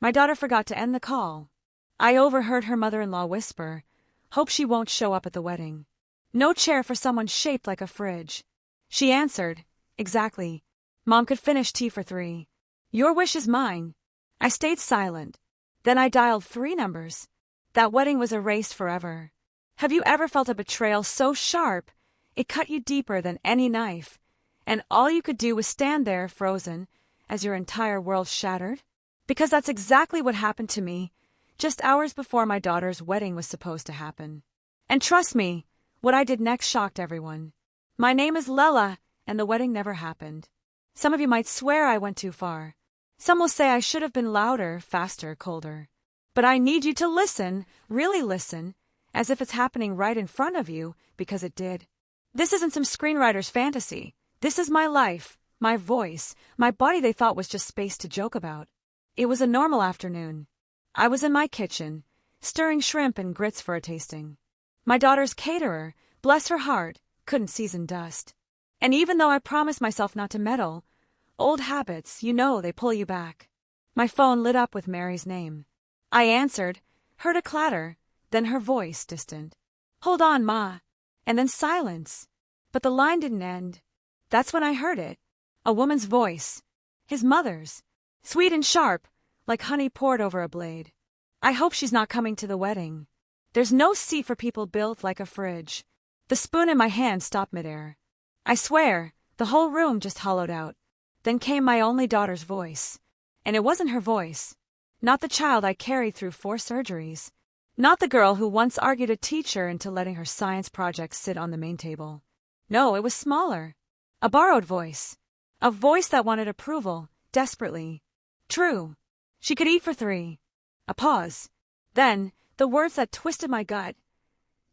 My daughter forgot to end the call. I overheard her mother-in-law whisper, "Hope she won't show up at the wedding. No chair for someone shaped like a fridge." She answered, "Exactly. Mom could finish tea for 3. Your wish is mine." I stayed silent. Then I dialed 3 numbers. That wedding was erased forever. Have you ever felt a betrayal so sharp it cut you deeper than any knife, and all you could do was stand there frozen as your entire world shattered? Because that's exactly what happened to me just hours before my daughter's wedding was supposed to happen. And trust me, what I did next shocked everyone. My name is Lela, and the wedding never happened. Some of you might swear I went too far. Some will say I should have been louder, faster, colder. But I need you to listen, really listen, as if it's happening right in front of you, because it did. This isn't some screenwriter's fantasy. This is my life, my voice, my body they thought was just space to joke about. It was a normal afternoon. I was in my kitchen, stirring shrimp and grits for a tasting. My daughter's caterer, bless her heart, couldn't season dust. And even though I promised myself not to meddle, old habits, they pull you back. My phone lit up with Mary's name. I answered, heard a clatter, then her voice distant. "Hold on, Ma." And then silence. But the line didn't end. That's when I heard it. A woman's voice. His mother's. Sweet and sharp, like honey poured over a blade. "I hope she's not coming to the wedding. There's no seat for people built like a fridge." The spoon in my hand stopped midair. I swear, the whole room just hollowed out. Then came my only daughter's voice. And it wasn't her voice. Not the child I carried through 4 surgeries. Not the girl who once argued a teacher into letting her science project sit on the main table. No, it was smaller. A borrowed voice. A voice that wanted approval, desperately. True. She could eat for 3. A pause. Then, the words that twisted my gut.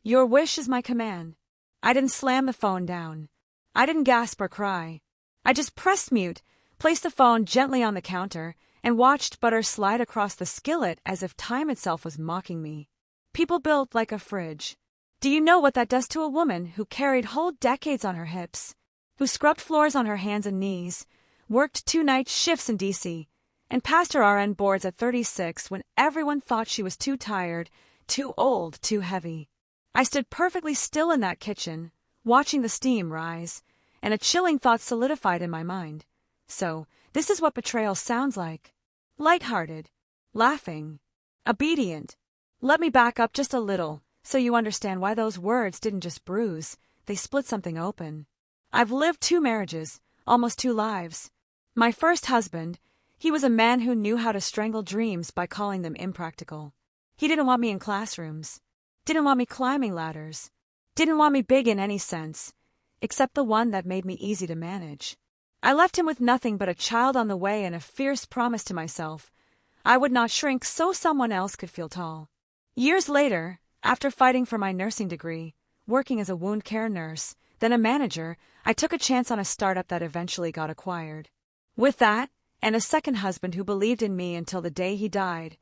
"Your wish is my command." I didn't slam the phone down. I didn't gasp or cry. I just pressed mute, placed the phone gently on the counter, and watched butter slide across the skillet as if time itself was mocking me. People built like a fridge. Do you know what that does to a woman who carried whole decades on her hips, who scrubbed floors on her hands and knees, worked 2 night shifts in D.C., and passed her RN boards at 36 when everyone thought she was too tired, too old, too heavy? I stood perfectly still in that kitchen, watching the steam rise, and a chilling thought solidified in my mind. So, this is what betrayal sounds like. Light-hearted, laughing, obedient. Let me back up just a little, so you understand why those words didn't just bruise, they split something open. I've lived 2 marriages, almost 2 lives. My first husband, he was a man who knew how to strangle dreams by calling them impractical. He didn't want me in classrooms. Didn't want me climbing ladders. Didn't want me big in any sense, except the one that made me easy to manage. I left him with nothing but a child on the way and a fierce promise to myself. I would not shrink so someone else could feel tall. Years later, after fighting for my nursing degree, working as a wound care nurse, then a manager, I took a chance on a startup that eventually got acquired. With that, and a second husband who believed in me until the day he died,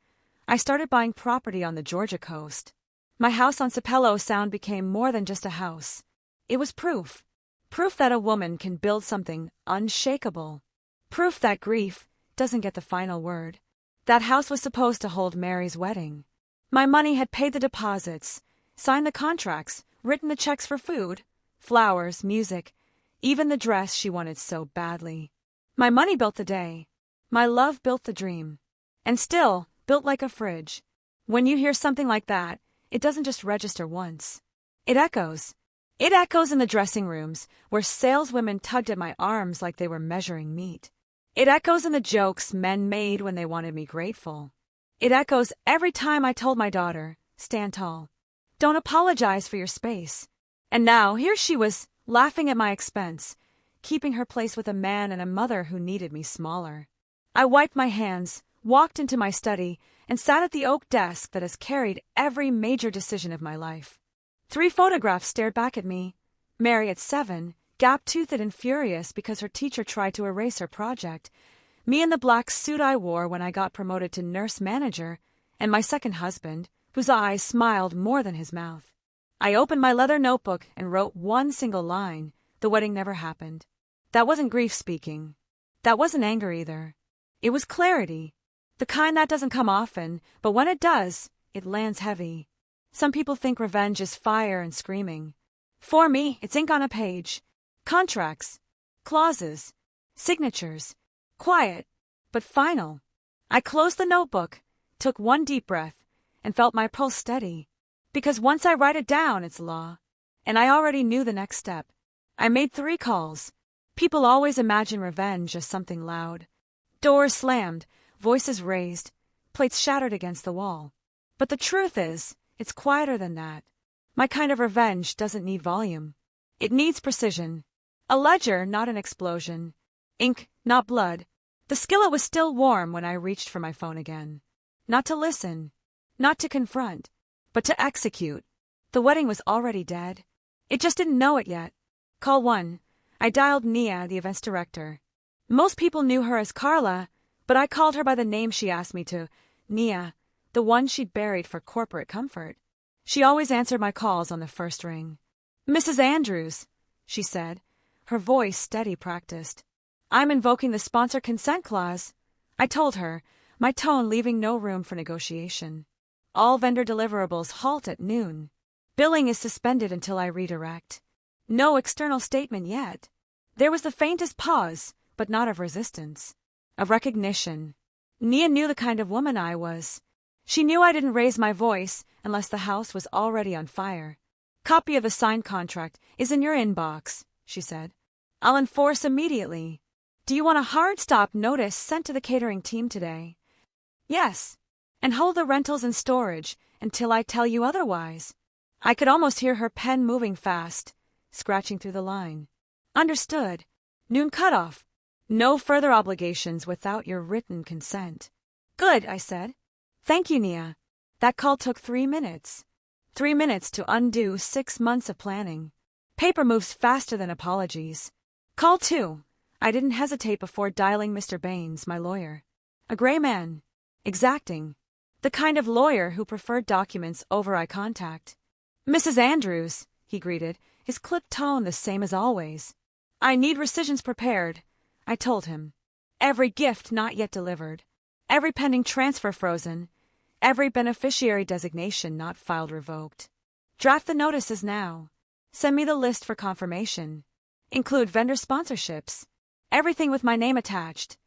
I started buying property on the Georgia coast. My house on Sapelo Sound became more than just a house. It was proof. Proof that a woman can build something unshakable. Proof that grief doesn't get the final word. That house was supposed to hold Mary's wedding. My money had paid the deposits, signed the contracts, written the checks for food, flowers, music, even the dress she wanted so badly. My money built the day. My love built the dream. And still, built like a fridge. When you hear something like that, it doesn't just register once. It echoes. It echoes in the dressing rooms, where saleswomen tugged at my arms like they were measuring meat. It echoes in the jokes men made when they wanted me grateful. It echoes every time I told my daughter, "Stand tall. Don't apologize for your space." And now, here she was, laughing at my expense, keeping her place with a man and a mother who needed me smaller. I wiped my hands, walked into my study, and sat at the oak desk that has carried every major decision of my life. 3 photographs stared back at me. Mary at 7, gap-toothed and furious because her teacher tried to erase her project. Me in the black suit I wore when I got promoted to nurse manager, and my second husband, whose eyes smiled more than his mouth. I opened my leather notebook and wrote one single line: "The wedding never happened." That wasn't grief speaking. That wasn't anger either. It was clarity. The kind that doesn't come often, but when it does, it lands heavy. Some people think revenge is fire and screaming. For me, it's ink on a page. Contracts, clauses, signatures. Quiet, but final. I closed the notebook, took one deep breath, and felt my pulse steady. Because once I write it down, it's law. And I already knew the next step. I made 3 calls. People always imagine revenge as something loud. Doors slammed, voices raised, plates shattered against the wall. But the truth is, it's quieter than that. My kind of revenge doesn't need volume. It needs precision. A ledger, not an explosion. Ink, not blood. The skillet was still warm when I reached for my phone again. Not to listen, not to confront, but to execute. The wedding was already dead. It just didn't know it yet. Call 1. I dialed Nia, the events director. Most people knew her as Carla, but I called her by the name she asked me to, Nia, the one she'd buried for corporate comfort. She always answered my calls on the first ring. Mrs. Andrews, she said, her voice steady practiced. I'm invoking the sponsor consent clause. I told her, my tone leaving no room for negotiation. All vendor deliverables halt at noon. Billing is suspended until I redirect. No external statement yet. There was the faintest pause, but not of resistance. Of recognition. Nia knew the kind of woman I was. She knew I didn't raise my voice unless the house was already on fire. Copy of the signed contract is in your inbox, she said. I'll enforce immediately. Do you want a hard stop notice sent to the catering team today? Yes. And hold the rentals in storage until I tell you otherwise. I could almost hear her pen moving fast, scratching through the line. Understood. Noon cutoff. No further obligations without your written consent. Good, I said. Thank you, Nia. That call took 3 minutes. 3 minutes to undo 6 months of planning. Paper moves faster than apologies. Call 2. I didn't hesitate before dialing Mr. Baines, my lawyer. A gray man. Exacting. The kind of lawyer who preferred documents over eye contact. Mrs. Andrews, he greeted, his clipped tone the same as always. I need rescissions prepared, I told him. Every gift not yet delivered. Every pending transfer frozen. Every beneficiary designation not filed revoked. Draft the notices now. Send me the list for confirmation. Include vendor sponsorships. Everything with my name attached.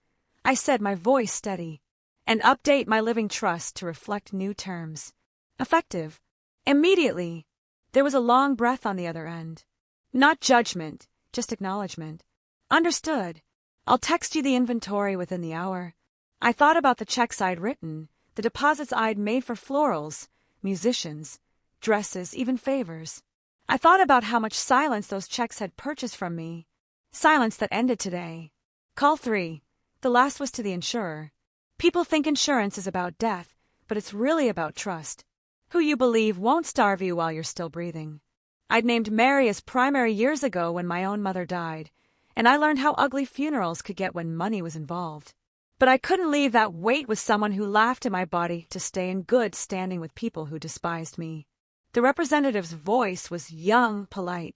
I said, my voice steady. And update my living trust to reflect new terms. Effective. Immediately. There was a long breath on the other end. Not judgment, just acknowledgement. Understood. I'll text you the inventory within the hour. I thought about the checks I'd written, the deposits I'd made for florals, musicians, dresses, even favors. I thought about how much silence those checks had purchased from me. Silence that ended today. Call 3. The last was to the insurer. People think insurance is about death, but it's really about trust. Who you believe won't starve you while you're still breathing. I'd named Mary as primary years ago when my own mother died, and I learned how ugly funerals could get when money was involved. But I couldn't leave that weight with someone who laughed in my body to stay in good standing with people who despised me. The representative's voice was young, polite.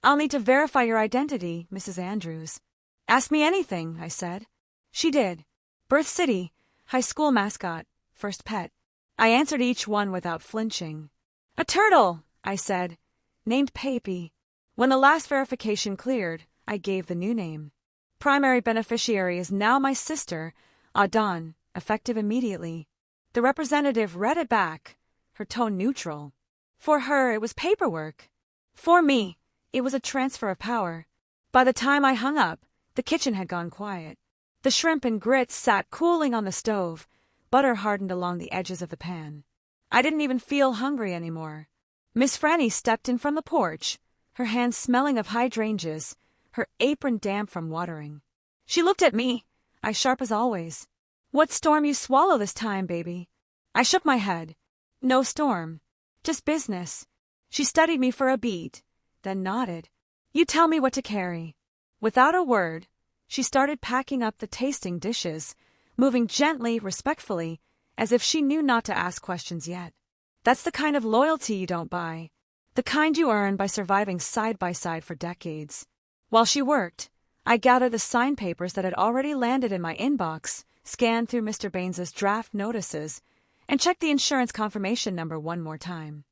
I'll need to verify your identity, Mrs. Andrews. Ask me anything, I said. She did. Birth city, high school mascot, first pet. I answered each one without flinching. A turtle, I said. Named Papy. When the last verification cleared, I gave the new name. Primary beneficiary is now my sister, Adan, effective immediately. The representative read it back, her tone neutral. For her, it was paperwork. For me, it was a transfer of power. By the time I hung up, the kitchen had gone quiet. The shrimp and grits sat cooling on the stove, butter hardened along the edges of the pan. I didn't even feel hungry anymore. Miss Franny stepped in from the porch, her hands smelling of hydrangeas, her apron damp from watering. She looked at me, eyes sharp as always. What storm you swallow this time, baby? I shook my head. No storm. Just business. She studied me for a beat, then nodded. You tell me what to carry. Without a word, she started packing up the tasting dishes, moving gently, respectfully, as if she knew not to ask questions yet. That's the kind of loyalty you don't buy. The kind you earn by surviving side by side for decades. While she worked, I gathered the signed papers that had already landed in my inbox, scanned through Mr. Baines's draft notices, and checked the insurance confirmation number one more time.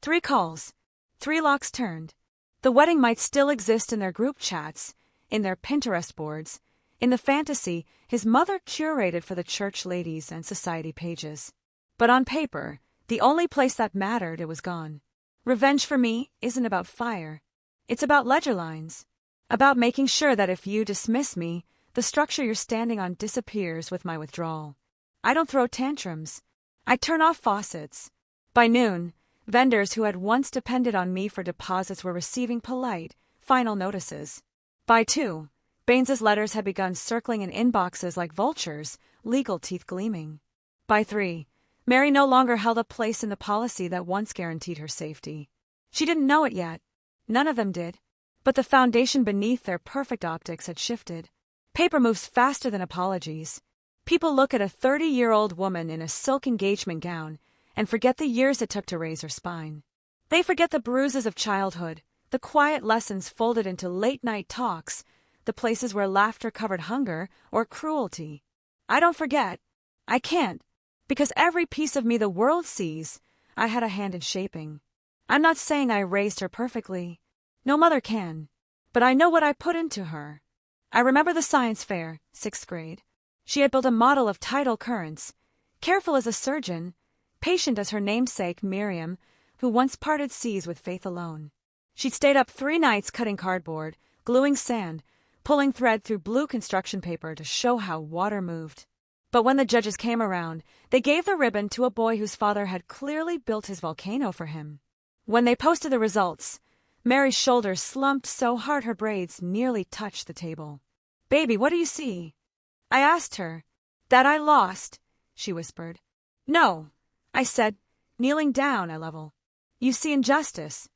3 calls. 3 locks turned. The wedding might still exist in their group chats, in their Pinterest boards, in the fantasy his mother curated for the church ladies and society pages. But on paper, the only place that mattered, it was gone. Revenge for me isn't about fire. It's about ledger lines. About making sure that if you dismiss me, the structure you're standing on disappears with my withdrawal. I don't throw tantrums. I turn off faucets. By noon, vendors who had once depended on me for deposits were receiving polite, final notices. By 2, Baines's letters had begun circling in inboxes like vultures, legal teeth gleaming. By 3, Mary no longer held a place in the policy that once guaranteed her safety. She didn't know it yet. None of them did. But the foundation beneath their perfect optics had shifted. Paper moves faster than apologies. People look at a 30-year-old woman in a silk engagement gown and forget the years it took to raise her spine. They forget the bruises of childhood, the quiet lessons folded into late-night talks, the places where laughter covered hunger or cruelty. I don't forget. I can't, because every piece of me the world sees, I had a hand in shaping. I'm not saying I raised her perfectly. No mother can. But I know what I put into her. I remember the science fair, 6th grade. She had built a model of tidal currents, careful as a surgeon, patient as her namesake Miriam, who once parted seas with faith alone. She'd stayed up 3 nights cutting cardboard, gluing sand, pulling thread through blue construction paper to show how water moved. But when the judges came around, they gave the ribbon to a boy whose father had clearly built his volcano for him. When they posted the results, Mary's shoulders slumped so hard her braids nearly touched the table. "Baby, what do you see?" I asked her. "That I lost," she whispered. "No," I said, kneeling down eye level. "You see injustice.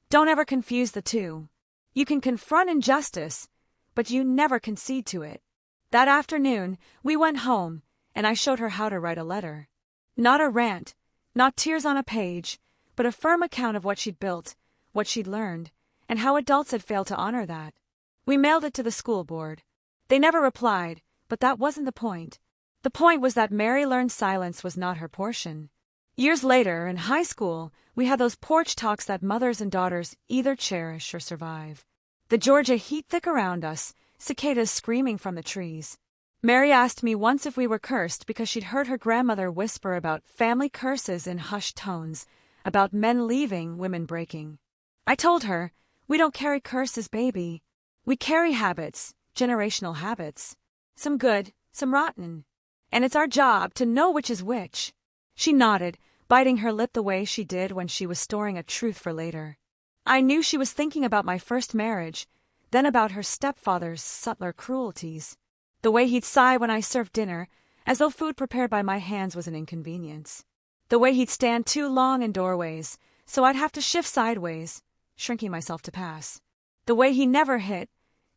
Don't ever confuse the two. You can confront injustice, but you never concede to it." That afternoon, we went home, and I showed her how to write a letter. Not a rant, not tears on a page, but a firm account of what she'd built, what she'd learned, and how adults had failed to honor that. We mailed it to the school board. They never replied, but that wasn't the point. The point was that Mary learned silence was not her portion. Years later, in high school, we had those porch talks that mothers and daughters either cherish or survive. The Georgia heat thick around us, cicadas screaming from the trees. Mary asked me once if we were cursed because she'd heard her grandmother whisper about family curses in hushed tones, about men leaving, women breaking. I told her, we don't carry curses, baby. We carry habits, generational habits. Some good, some rotten. And it's our job to know which is which. She nodded, biting her lip the way she did when she was storing a truth for later. I knew she was thinking about my first marriage, then about her stepfather's subtler cruelties. The way he'd sigh when I served dinner, as though food prepared by my hands was an inconvenience. The way he'd stand too long in doorways, so I'd have to shift sideways, shrinking myself to pass. The way he never hit,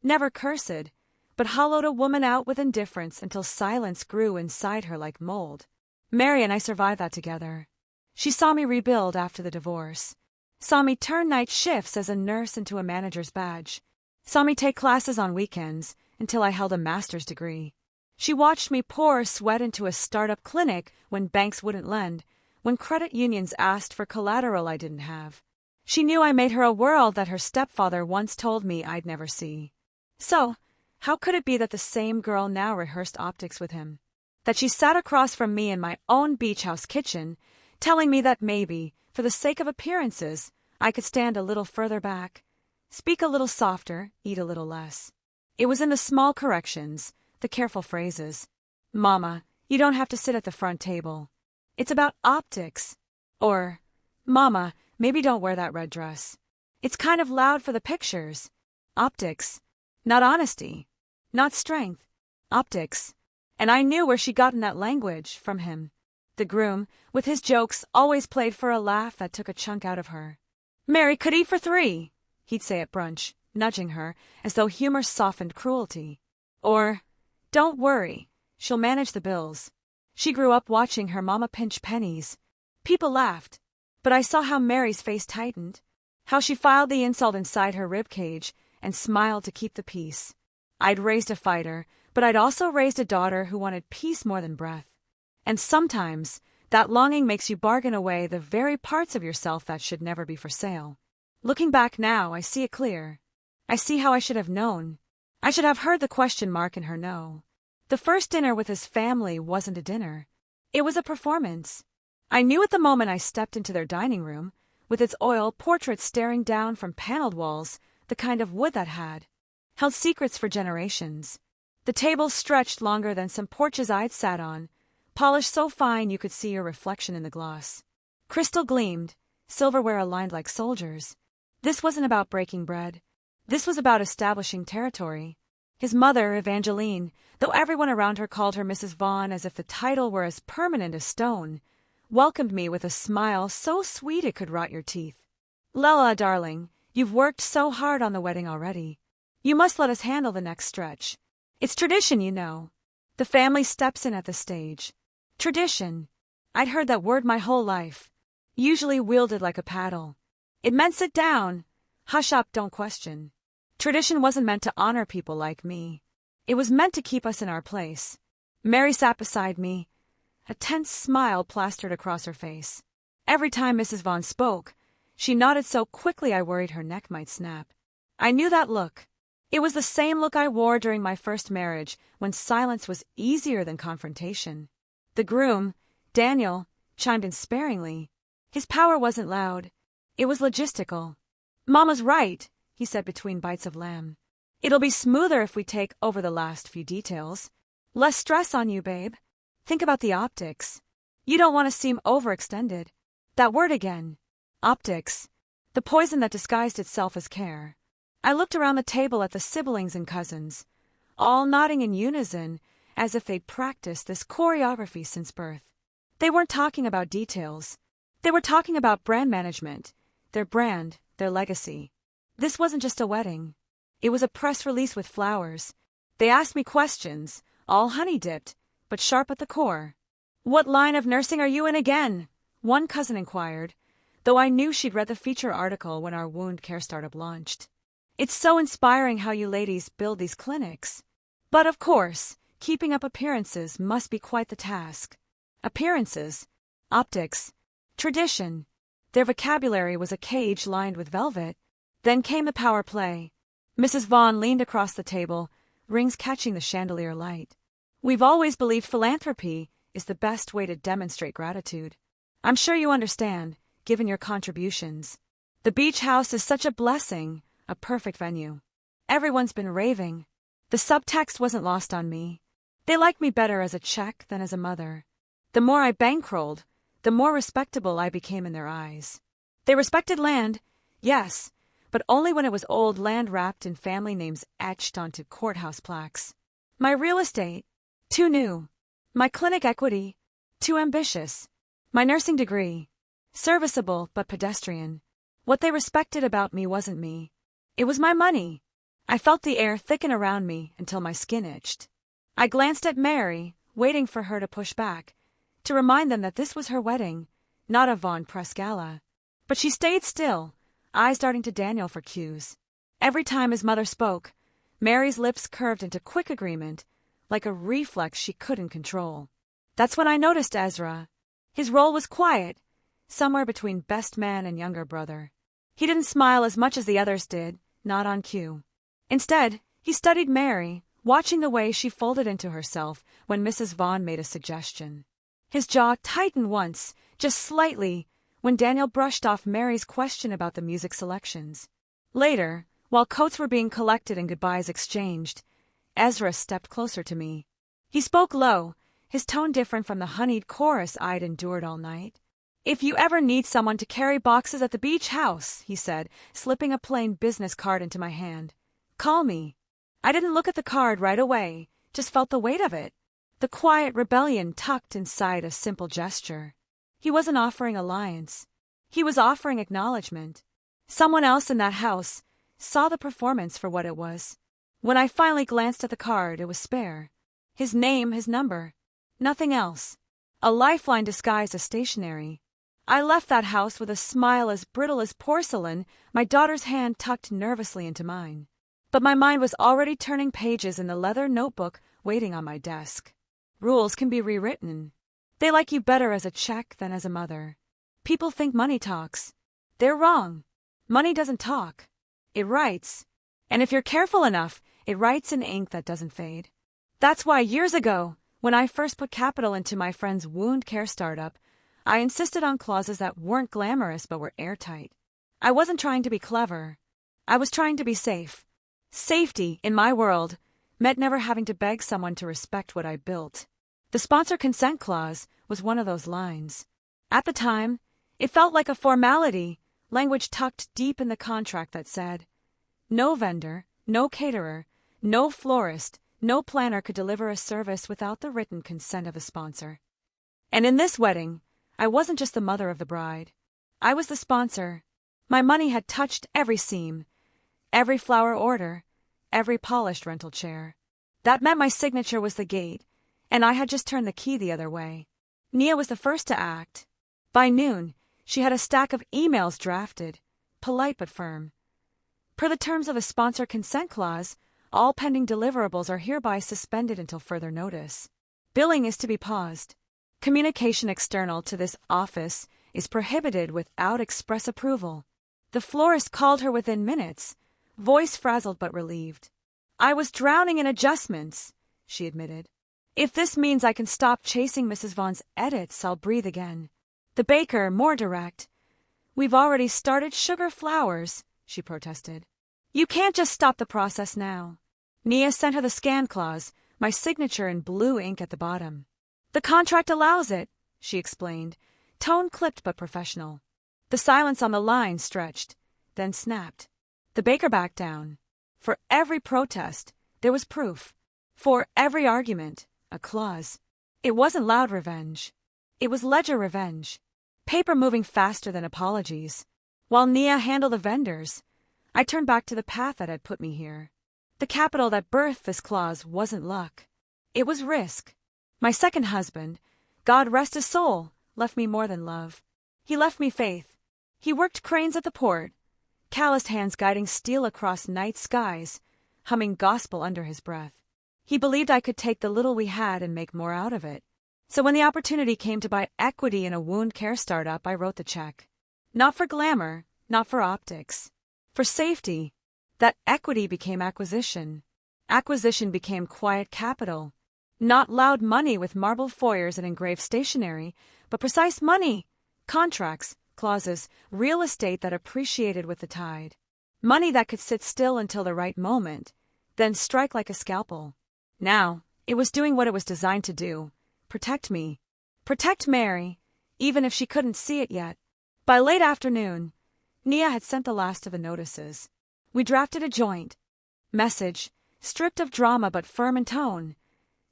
never cursed, but hollowed a woman out with indifference until silence grew inside her like mold. Mary and I survived that together. She saw me rebuild after the divorce, saw me turn night shifts as a nurse into a manager's badge, saw me take classes on weekends until I held a master's degree. She watched me pour sweat into a startup clinic when banks wouldn't lend, when credit unions asked for collateral I didn't have. She knew I made her a world that her stepfather once told me I'd never see. So, how could it be that the same girl now rehearsed optics with him? That she sat across from me in my own beach house kitchen, telling me that maybe, for the sake of appearances, I could stand a little further back, speak a little softer, eat a little less. It was in the small corrections, the careful phrases. "Mama, you don't have to sit at the front table. It's about optics." Or, "Mama, maybe don't wear that red dress. It's kind of loud for the pictures." Optics. Not honesty. Not strength. Optics. And I knew where she'd gotten that language, from him. The groom, with his jokes, always played for a laugh that took a chunk out of her. "Mary could eat for 3, he'd say at brunch, nudging her, as though humor softened cruelty. Or, "Don't worry, she'll manage the bills." She grew up watching her mama pinch pennies. People laughed, but I saw how Mary's face tightened, how she filed the insult inside her ribcage and smiled to keep the peace. I'd raised a fighter, but I'd also raised a daughter who wanted peace more than breath. And sometimes, that longing makes you bargain away the very parts of yourself that should never be for sale. Looking back now, I see it clear. I see how I should have known. I should have heard the question mark in her no. The first dinner with his family wasn't a dinner. It was a performance. I knew at the moment I stepped into their dining room, with its oil portraits staring down from paneled walls, the kind of wood that had held secrets for generations. The tables stretched longer than some porches I'd sat on, polished so fine you could see your reflection in the gloss. Crystal gleamed, silverware aligned like soldiers. This wasn't about breaking bread. This was about establishing territory. His mother, Evangeline, though everyone around her called her Mrs. Vaughn as if the title were as permanent as stone, welcomed me with a smile so sweet it could rot your teeth. "Lela, darling, you've worked so hard on the wedding already. You must let us handle the next stretch. It's tradition, you know." The family steps in at the stage. Tradition. I'd heard that word my whole life, usually wielded like a paddle. It meant sit down, hush up, don't question. Tradition wasn't meant to honor people like me. It was meant to keep us in our place. Mary sat beside me. A tense smile plastered across her face. Every time Mrs. Vaughn spoke, she nodded so quickly I worried her neck might snap. I knew that look. It was the same look I wore during my first marriage, when silence was easier than confrontation. The groom, Daniel, chimed in sparingly. His power wasn't loud. It was logistical. "Mama's right," he said between bites of lamb. "It'll be smoother if we take over the last few details. Less stress on you, babe. Think about the optics. You don't want to seem overextended." That word again. Optics. The poison that disguised itself as care. I looked around the table at the siblings and cousins, all nodding in unison, as if they'd practiced this choreography since birth. They weren't talking about details. They were talking about brand management, their brand, their legacy. This wasn't just a wedding. It was a press release with flowers. They asked me questions, all honey-dipped, but sharp at the core. "What line of nursing are you in again?" one cousin inquired, though I knew she'd read the feature article when our wound care startup launched. "It's so inspiring how you ladies build these clinics. But of course, keeping up appearances must be quite the task." Appearances, optics, tradition. Their vocabulary was a cage lined with velvet. Then came the power play. Mrs. Vaughn leaned across the table, rings catching the chandelier light. "We've always believed philanthropy is the best way to demonstrate gratitude. I'm sure you understand, given your contributions. The beach house is such a blessing, a perfect venue. Everyone's been raving. The subtext wasn't lost on me. They liked me better as a Czech than as a mother. The more I bankrolled, the more respectable I became in their eyes. They respected land, yes, but only when it was old land wrapped in family names etched onto courthouse plaques. My real estate, too new. My clinic equity, too ambitious. My nursing degree, serviceable but pedestrian. What they respected about me wasn't me. It was my money. I felt the air thicken around me until my skin itched. I glanced at Mary, waiting for her to push back, to remind them that this was her wedding, not a Vaughn press gala. But she stayed still, eyes darting to Daniel for cues. Every time his mother spoke, Mary's lips curved into quick agreement, like a reflex she couldn't control. That's when I noticed Ezra. His role was quiet, somewhere between best man and younger brother. He didn't smile as much as the others did, not on cue. Instead, he studied Mary, watching the way she folded into herself when Mrs. Vaughn made a suggestion. His jaw tightened once, just slightly, when Daniel brushed off Mary's question about the music selections. Later, while coats were being collected and goodbyes exchanged, Ezra stepped closer to me. He spoke low, his tone different from the honeyed chorus I'd endured all night. "If you ever need someone to carry boxes at the beach house," he said, slipping a plain business card into my hand, "call me." I didn't look at the card right away, just felt the weight of it. The quiet rebellion tucked inside a simple gesture. He wasn't offering alliance. He was offering acknowledgement. Someone else in that house saw the performance for what it was. When I finally glanced at the card, it was spare. His name, his number. Nothing else. A lifeline disguised as stationery. I left that house with a smile as brittle as porcelain, my daughter's hand tucked nervously into mine. But my mind was already turning pages in the leather notebook waiting on my desk. Rules can be rewritten. They like you better as a check than as a mother. People think money talks. They're wrong. Money doesn't talk. It writes. And if you're careful enough, it writes in ink that doesn't fade. That's why years ago, when I first put capital into my friend's wound care startup, I insisted on clauses that weren't glamorous but were airtight. I wasn't trying to be clever. I was trying to be safe. Safety, in my world, meant never having to beg someone to respect what I built. The sponsor consent clause was one of those lines. At the time, it felt like a formality, language tucked deep in the contract that said, no vendor, no caterer, no florist, no planner could deliver a service without the written consent of a sponsor. And in this wedding, I wasn't just the mother of the bride. I was the sponsor. My money had touched every seam, every flower order, every polished rental chair. That meant my signature was the gate, and I had just turned the key the other way. Nia was the first to act. By noon, she had a stack of emails drafted, polite but firm. Per the terms of the sponsor consent clause, all pending deliverables are hereby suspended until further notice. Billing is to be paused. Communication external to this office is prohibited without express approval. The florist called her within minutes, voice frazzled but relieved. I was drowning in adjustments, she admitted. If this means I can stop chasing Mrs. Vaughn's edits, I'll breathe again. The baker, more direct. We've already started sugar flowers, she protested. You can't just stop the process now. Nia sent her the scan clause, my signature in blue ink at the bottom. The contract allows it, she explained, tone clipped but professional. The silence on the line stretched, then snapped. The baker backed down. For every protest, there was proof. For every argument, a clause. It wasn't loud revenge. It was ledger revenge. Paper moving faster than apologies. While Nia handled the vendors, I turned back to the path that had put me here. The capital that birthed this clause wasn't luck. It was risk. My second husband, God rest his soul, left me more than love. He left me faith. He worked cranes at the port, calloused hands guiding steel across night skies, humming gospel under his breath. He believed I could take the little we had and make more out of it. So when the opportunity came to buy equity in a wound care startup, I wrote the check. Not for glamour, not for optics. For safety. That equity became acquisition. Acquisition became quiet capital. Not loud money with marble foyers and engraved stationery, but precise money. Contracts, clauses, real estate that appreciated with the tide. Money that could sit still until the right moment, then strike like a scalpel. Now, it was doing what it was designed to do. Protect me. Protect Mary, even if she couldn't see it yet. By late afternoon, Nia had sent the last of the notices. We drafted a joint message, stripped of drama but firm in tone.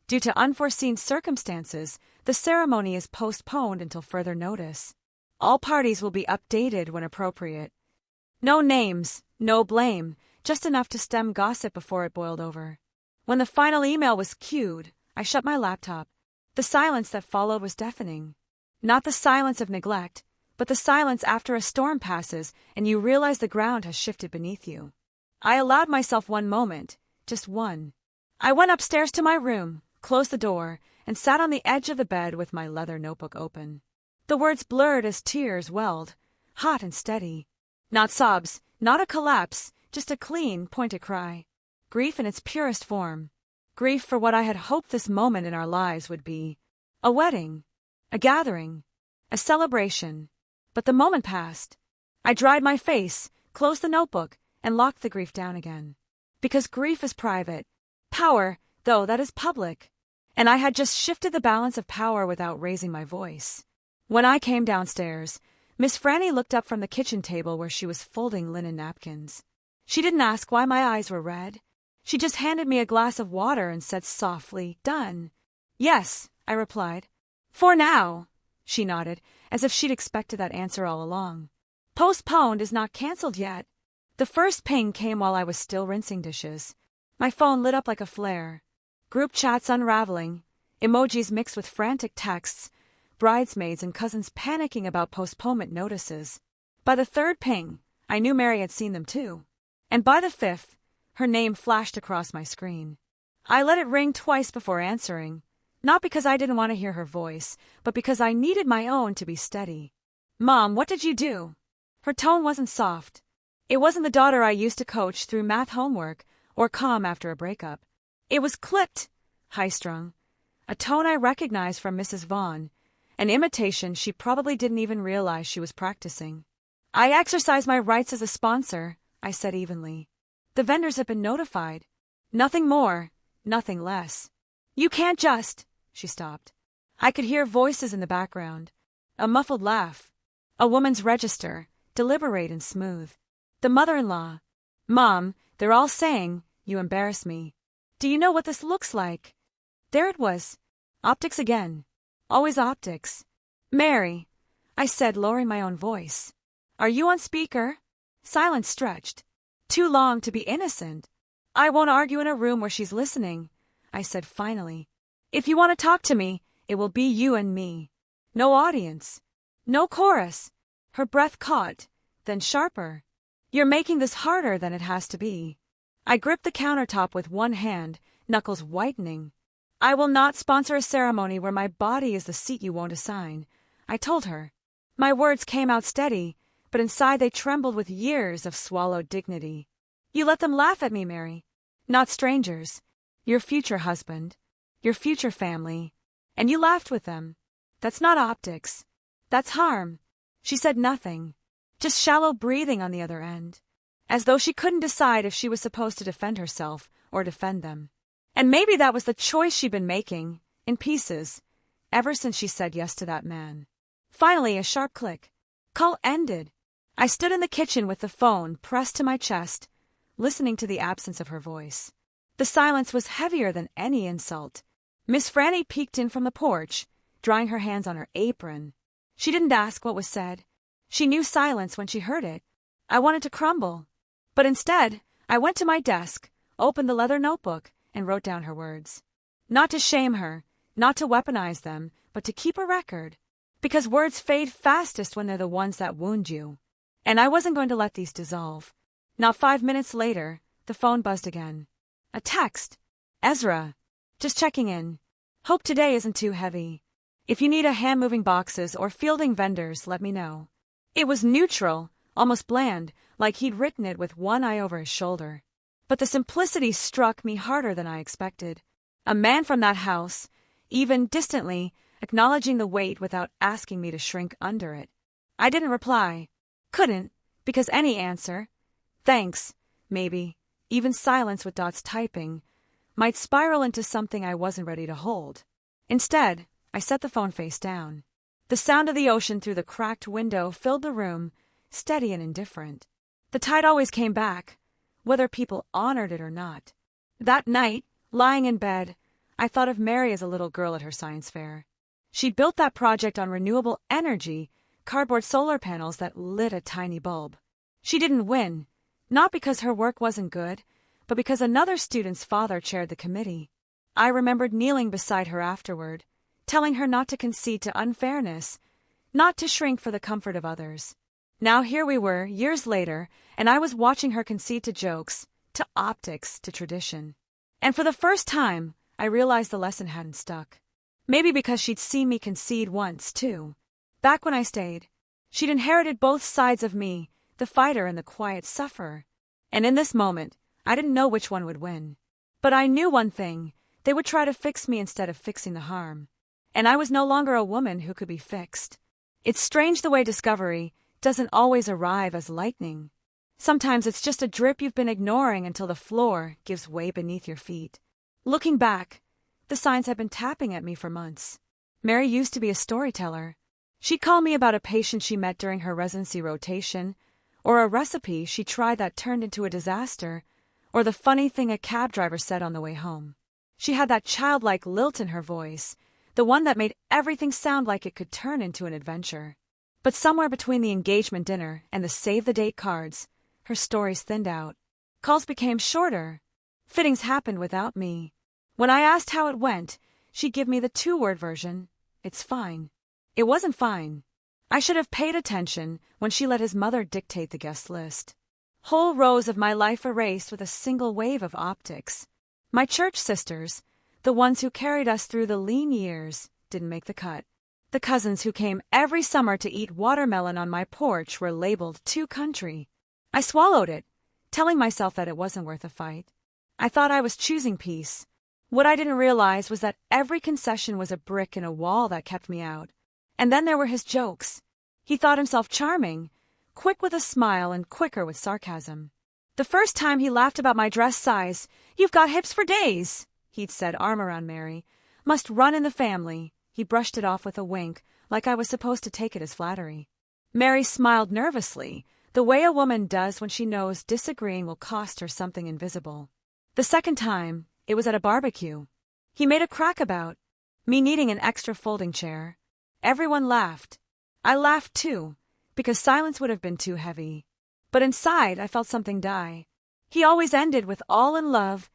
Due to unforeseen circumstances, the ceremony is postponed until further notice. All parties will be updated when appropriate. No names, no blame, just enough to stem gossip before it boiled over. When the final email was queued, I shut my laptop. The silence that followed was deafening. Not the silence of neglect, but the silence after a storm passes and you realize the ground has shifted beneath you. I allowed myself one moment, just one. I went upstairs to my room, closed the door, and sat on the edge of the bed with my leather notebook open. The words blurred as tears welled, hot and steady. Not sobs, not a collapse, just a clean, pointed cry. Grief in its purest form. Grief for what I had hoped this moment in our lives would be. A wedding. A gathering. A celebration. But the moment passed. I dried my face, closed the notebook, and locked the grief down again. Because grief is private. Power, though, that is public. And I had just shifted the balance of power without raising my voice. When I came downstairs, Miss Franny looked up from the kitchen table where she was folding linen napkins. She didn't ask why my eyes were red. She just handed me a glass of water and said softly, "Done." "Yes," I replied. "For now," she nodded, as if she'd expected that answer all along. "Postponed is not cancelled yet." The first ping came while I was still rinsing dishes. My phone lit up like a flare. Group chats unraveling, emojis mixed with frantic texts, bridesmaids and cousins panicking about postponement notices. By the third ping, I knew Mary had seen them too. And by the fifth, her name flashed across my screen. I let it ring twice before answering, not because I didn't want to hear her voice, but because I needed my own to be steady. Mom, what did you do? Her tone wasn't soft. It wasn't the daughter I used to coach through math homework or calm after a breakup. It was clipped, high-strung, a tone I recognized from Mrs. Vaughn, an imitation she probably didn't even realize she was practicing. I exercise my rights as a sponsor, I said evenly. The vendors have been notified. Nothing more, nothing less. You can't just... She stopped. I could hear voices in the background. A muffled laugh. A woman's register, deliberate and smooth. The mother-in-law. Mom, they're all saying, you embarrass me. Do you know what this looks like? There it was. Optics again. Always optics. Mary, I said, lowering my own voice. Are you on speaker? Silence stretched. Too long to be innocent. I won't argue in a room where she's listening, I said finally. If you want to talk to me, it will be you and me. No audience. No chorus. Her breath caught, then sharper. You're making this harder than it has to be. I gripped the countertop with one hand, knuckles whitening. I will not sponsor a ceremony where my body is the seat you won't assign, I told her. My words came out steady, but inside they trembled with years of swallowed dignity. You let them laugh at me, Mary. Not strangers. Your future husband. Your future family. And you laughed with them. That's not optics. That's harm. She said nothing. Just shallow breathing on the other end. As though she couldn't decide if she was supposed to defend herself or defend them. And maybe that was the choice she'd been making, in pieces, ever since she said yes to that man. Finally, a sharp click. Call ended. I stood in the kitchen with the phone pressed to my chest, listening to the absence of her voice. The silence was heavier than any insult. Miss Franny peeked in from the porch, drying her hands on her apron. She didn't ask what was said. She knew silence when she heard it. I wanted to crumble. But instead, I went to my desk, opened the leather notebook, and wrote down her words. Not to shame her, not to weaponize them, but to keep a record. Because words fade fastest when they're the ones that wound you. And I wasn't going to let these dissolve. Not 5 minutes later, the phone buzzed again. A text. Ezra. Just checking in. Hope today isn't too heavy. If you need a hand moving boxes or fielding vendors, let me know. It was neutral, almost bland, like he'd written it with one eye over his shoulder. But the simplicity struck me harder than I expected. A man from that house, even distantly, acknowledging the weight without asking me to shrink under it. I didn't reply. Couldn't, because any answer, thanks, maybe, even silence with dots typing, might spiral into something I wasn't ready to hold. Instead, I set the phone face down. The sound of the ocean through the cracked window filled the room, steady and indifferent. The tide always came back, whether people honored it or not. That night, lying in bed, I thought of Mary as a little girl at her science fair. She'd built that project on renewable energy, cardboard solar panels that lit a tiny bulb. She didn't win, not because her work wasn't good, but because another student's father chaired the committee. I remembered kneeling beside her afterward, telling her not to concede to unfairness, not to shrink for the comfort of others. Now here we were, years later, and I was watching her concede to jokes, to optics, to tradition. And for the first time, I realized the lesson hadn't stuck. Maybe because she'd seen me concede once, too. Back when I stayed, she'd inherited both sides of me, the fighter and the quiet sufferer. And in this moment, I didn't know which one would win. But I knew one thing, they would try to fix me instead of fixing the harm. And I was no longer a woman who could be fixed. It's strange the way discovery doesn't always arrive as lightning. Sometimes it's just a drip you've been ignoring until the floor gives way beneath your feet. Looking back, the signs had been tapping at me for months. Mary used to be a storyteller. She'd call me about a patient she met during her residency rotation, or a recipe she tried that turned into a disaster, or the funny thing a cab driver said on the way home. She had that childlike lilt in her voice, the one that made everything sound like it could turn into an adventure. But somewhere between the engagement dinner and the save-the-date cards, her stories thinned out. Calls became shorter. Fittings happened without me. When I asked how it went, she'd give me the 2-word version, "It's fine." It wasn't fine. I should have paid attention when she let his mother dictate the guest list. Whole rows of my life erased with a single wave of optics. My church sisters, the ones who carried us through the lean years, didn't make the cut. The cousins who came every summer to eat watermelon on my porch were labeled too country. I swallowed it, telling myself that it wasn't worth a fight. I thought I was choosing peace. What I didn't realize was that every concession was a brick in a wall that kept me out. And then there were his jokes. He thought himself charming, quick with a smile and quicker with sarcasm. The first time he laughed about my dress size, "You've got hips for days," he'd said, arm around Mary. "Must run in the family." He brushed it off with a wink, like I was supposed to take it as flattery. Mary smiled nervously, the way a woman does when she knows disagreeing will cost her something invisible. The second time, it was at a barbecue. He made a crack about me needing an extra folding chair. Everyone laughed. I laughed too, because silence would have been too heavy. But inside, I felt something die. He always ended with "all in love,"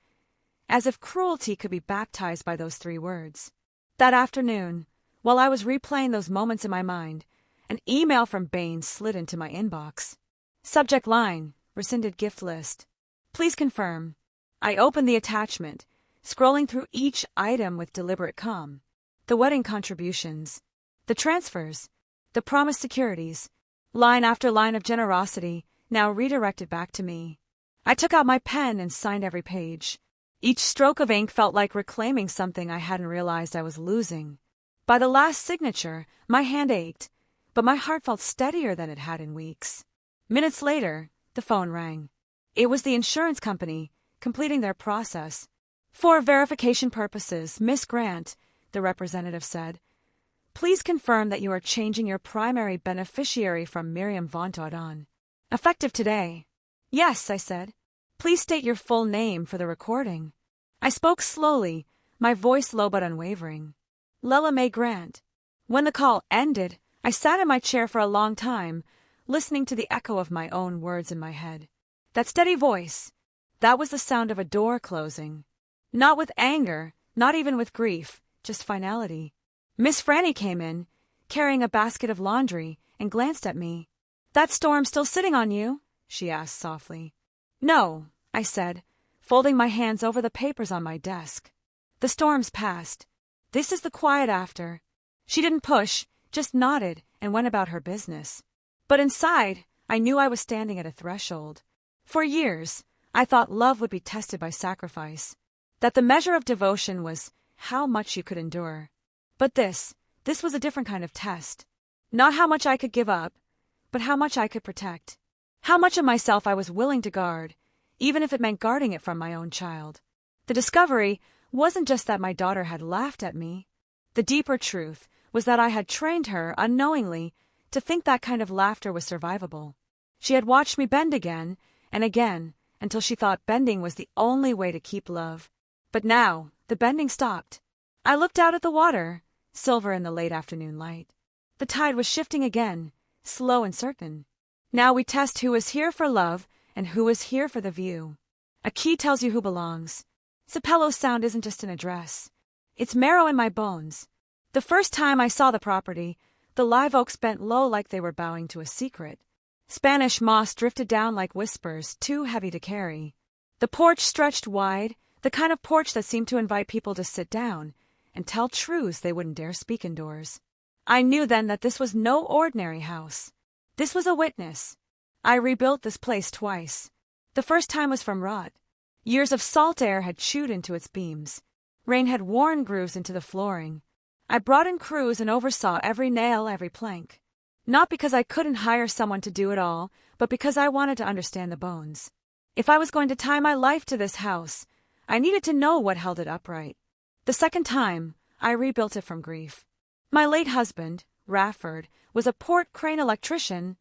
as if cruelty could be baptized by those 3 words. That afternoon, while I was replaying those moments in my mind, an email from Baines slid into my inbox. Subject line, rescinded gift list. Please confirm. I opened the attachment, scrolling through each item with deliberate calm. The wedding contributions, the transfers, the promised securities, line after line of generosity, now redirected back to me. I took out my pen and signed every page. Each stroke of ink felt like reclaiming something I hadn't realized I was losing. By the last signature, my hand ached, but my heart felt steadier than it had in weeks. Minutes later, the phone rang. It was the insurance company, completing their process. "For verification purposes, Miss Grant," the representative said, "please confirm that you are changing your primary beneficiary from Miriam Vontaud on. Effective today." "Yes," I said. "Please state your full name for the recording." I spoke slowly, my voice low but unwavering. "Lella Mae Grant." When the call ended, I sat in my chair for a long time, listening to the echo of my own words in my head. That steady voice, that was the sound of a door closing. Not with anger, not even with grief, just finality. Miss Franny came in, carrying a basket of laundry, and glanced at me. "That storm still sitting on you?" she asked softly. "No," I said, folding my hands over the papers on my desk. "The storm's past. This is the quiet after." She didn't push, just nodded and went about her business. But inside, I knew I was standing at a threshold. For years, I thought love would be tested by sacrifice, that the measure of devotion was how much you could endure. But this was a different kind of test. Not how much I could give up, but how much I could protect. How much of myself I was willing to guard, even if it meant guarding it from my own child. The discovery wasn't just that my daughter had laughed at me. The deeper truth was that I had trained her, unknowingly, to think that kind of laughter was survivable. She had watched me bend again and again until she thought bending was the only way to keep love. But now, the bending stopped. I looked out at the water, silver in the late afternoon light. The tide was shifting again, slow and certain. Now we test who is here for love and who is here for the view. A key tells you who belongs. Sapello's sound isn't just an address. It's marrow in my bones. The first time I saw the property, the live oaks bent low like they were bowing to a secret. Spanish moss drifted down like whispers, too heavy to carry. The porch stretched wide, the kind of porch that seemed to invite people to sit down and tell truths they wouldn't dare speak indoors. I knew then that this was no ordinary house. This was a witness. I rebuilt this place twice. The first time was from rot. Years of salt air had chewed into its beams. Rain had worn grooves into the flooring. I brought in crews and oversaw every nail, every plank. Not because I couldn't hire someone to do it all, but because I wanted to understand the bones. If I was going to tie my life to this house, I needed to know what held it upright. The second time, I rebuilt it from grief. My late husband, Rafford, was a port crane electrician.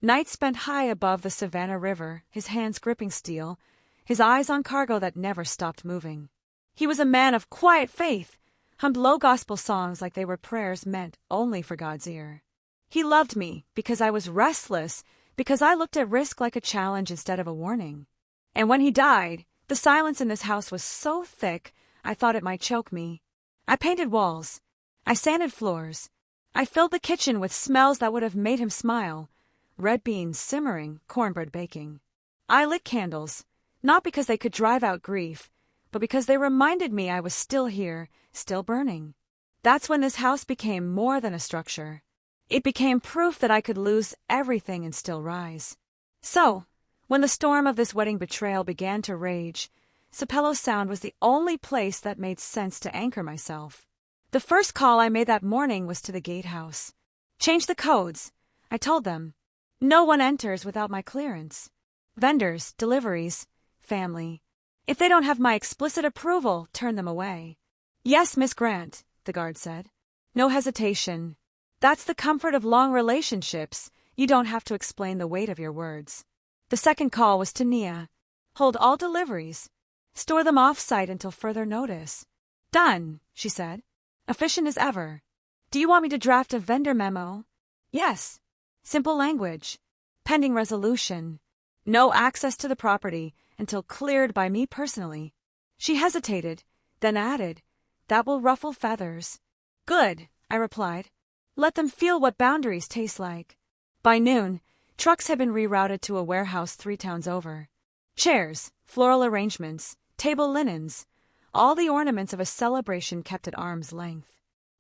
Nights spent high above the Savannah River, his hands gripping steel, his eyes on cargo that never stopped moving. He was a man of quiet faith, hummed low gospel songs like they were prayers meant only for God's ear. He loved me because I was restless, because I looked at risk like a challenge instead of a warning. And when he died, the silence in this house was so thick I thought it might choke me. I painted walls. I sanded floors. I filled the kitchen with smells that would have made him smile. Red beans simmering, cornbread baking. I lit candles, not because they could drive out grief, but because they reminded me I was still here, still burning. That's when this house became more than a structure. It became proof that I could lose everything and still rise. So, when the storm of this wedding betrayal began to rage, Sapelo Sound was the only place that made sense to anchor myself. The first call I made that morning was to the gatehouse. Change the codes, I told them. No one enters without my clearance. Vendors, deliveries, family. If they don't have my explicit approval, turn them away. Yes, Miss Grant, the guard said. No hesitation. That's the comfort of long relationships. You don't have to explain the weight of your words. The second call was to Nia. Hold all deliveries. Store them off-site until further notice. Done, she said. Efficient as ever. Do you want me to draft a vendor memo? Yes. Simple language. Pending resolution. No access to the property until cleared by me personally. She hesitated, then added, That will ruffle feathers. Good, I replied. Let them feel what boundaries taste like. By noon, trucks had been rerouted to a warehouse 3 towns over. Chairs, floral arrangements, table linens, all the ornaments of a celebration kept at arm's length.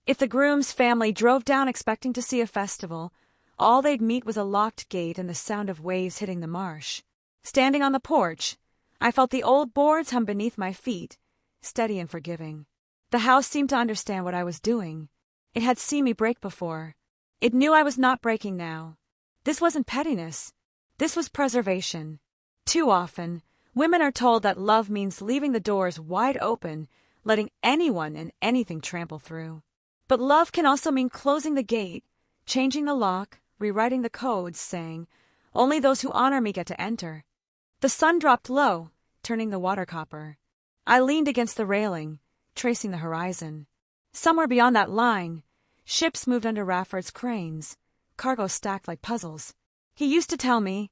If the groom's family drove down expecting to see a festival, all they'd meet was a locked gate and the sound of waves hitting the marsh. Standing on the porch, I felt the old boards hum beneath my feet, steady and forgiving. The house seemed to understand what I was doing. It had seen me break before. It knew I was not breaking now. This wasn't pettiness. This was preservation. Too often, women are told that love means leaving the doors wide open, letting anyone and anything trample through. But love can also mean closing the gate, changing the lock, rewriting the codes, saying, Only those who honor me get to enter. The sun dropped low, turning the water copper. I leaned against the railing, tracing the horizon. Somewhere beyond that line, ships moved under Rafford's cranes, cargo stacked like puzzles. He used to tell me,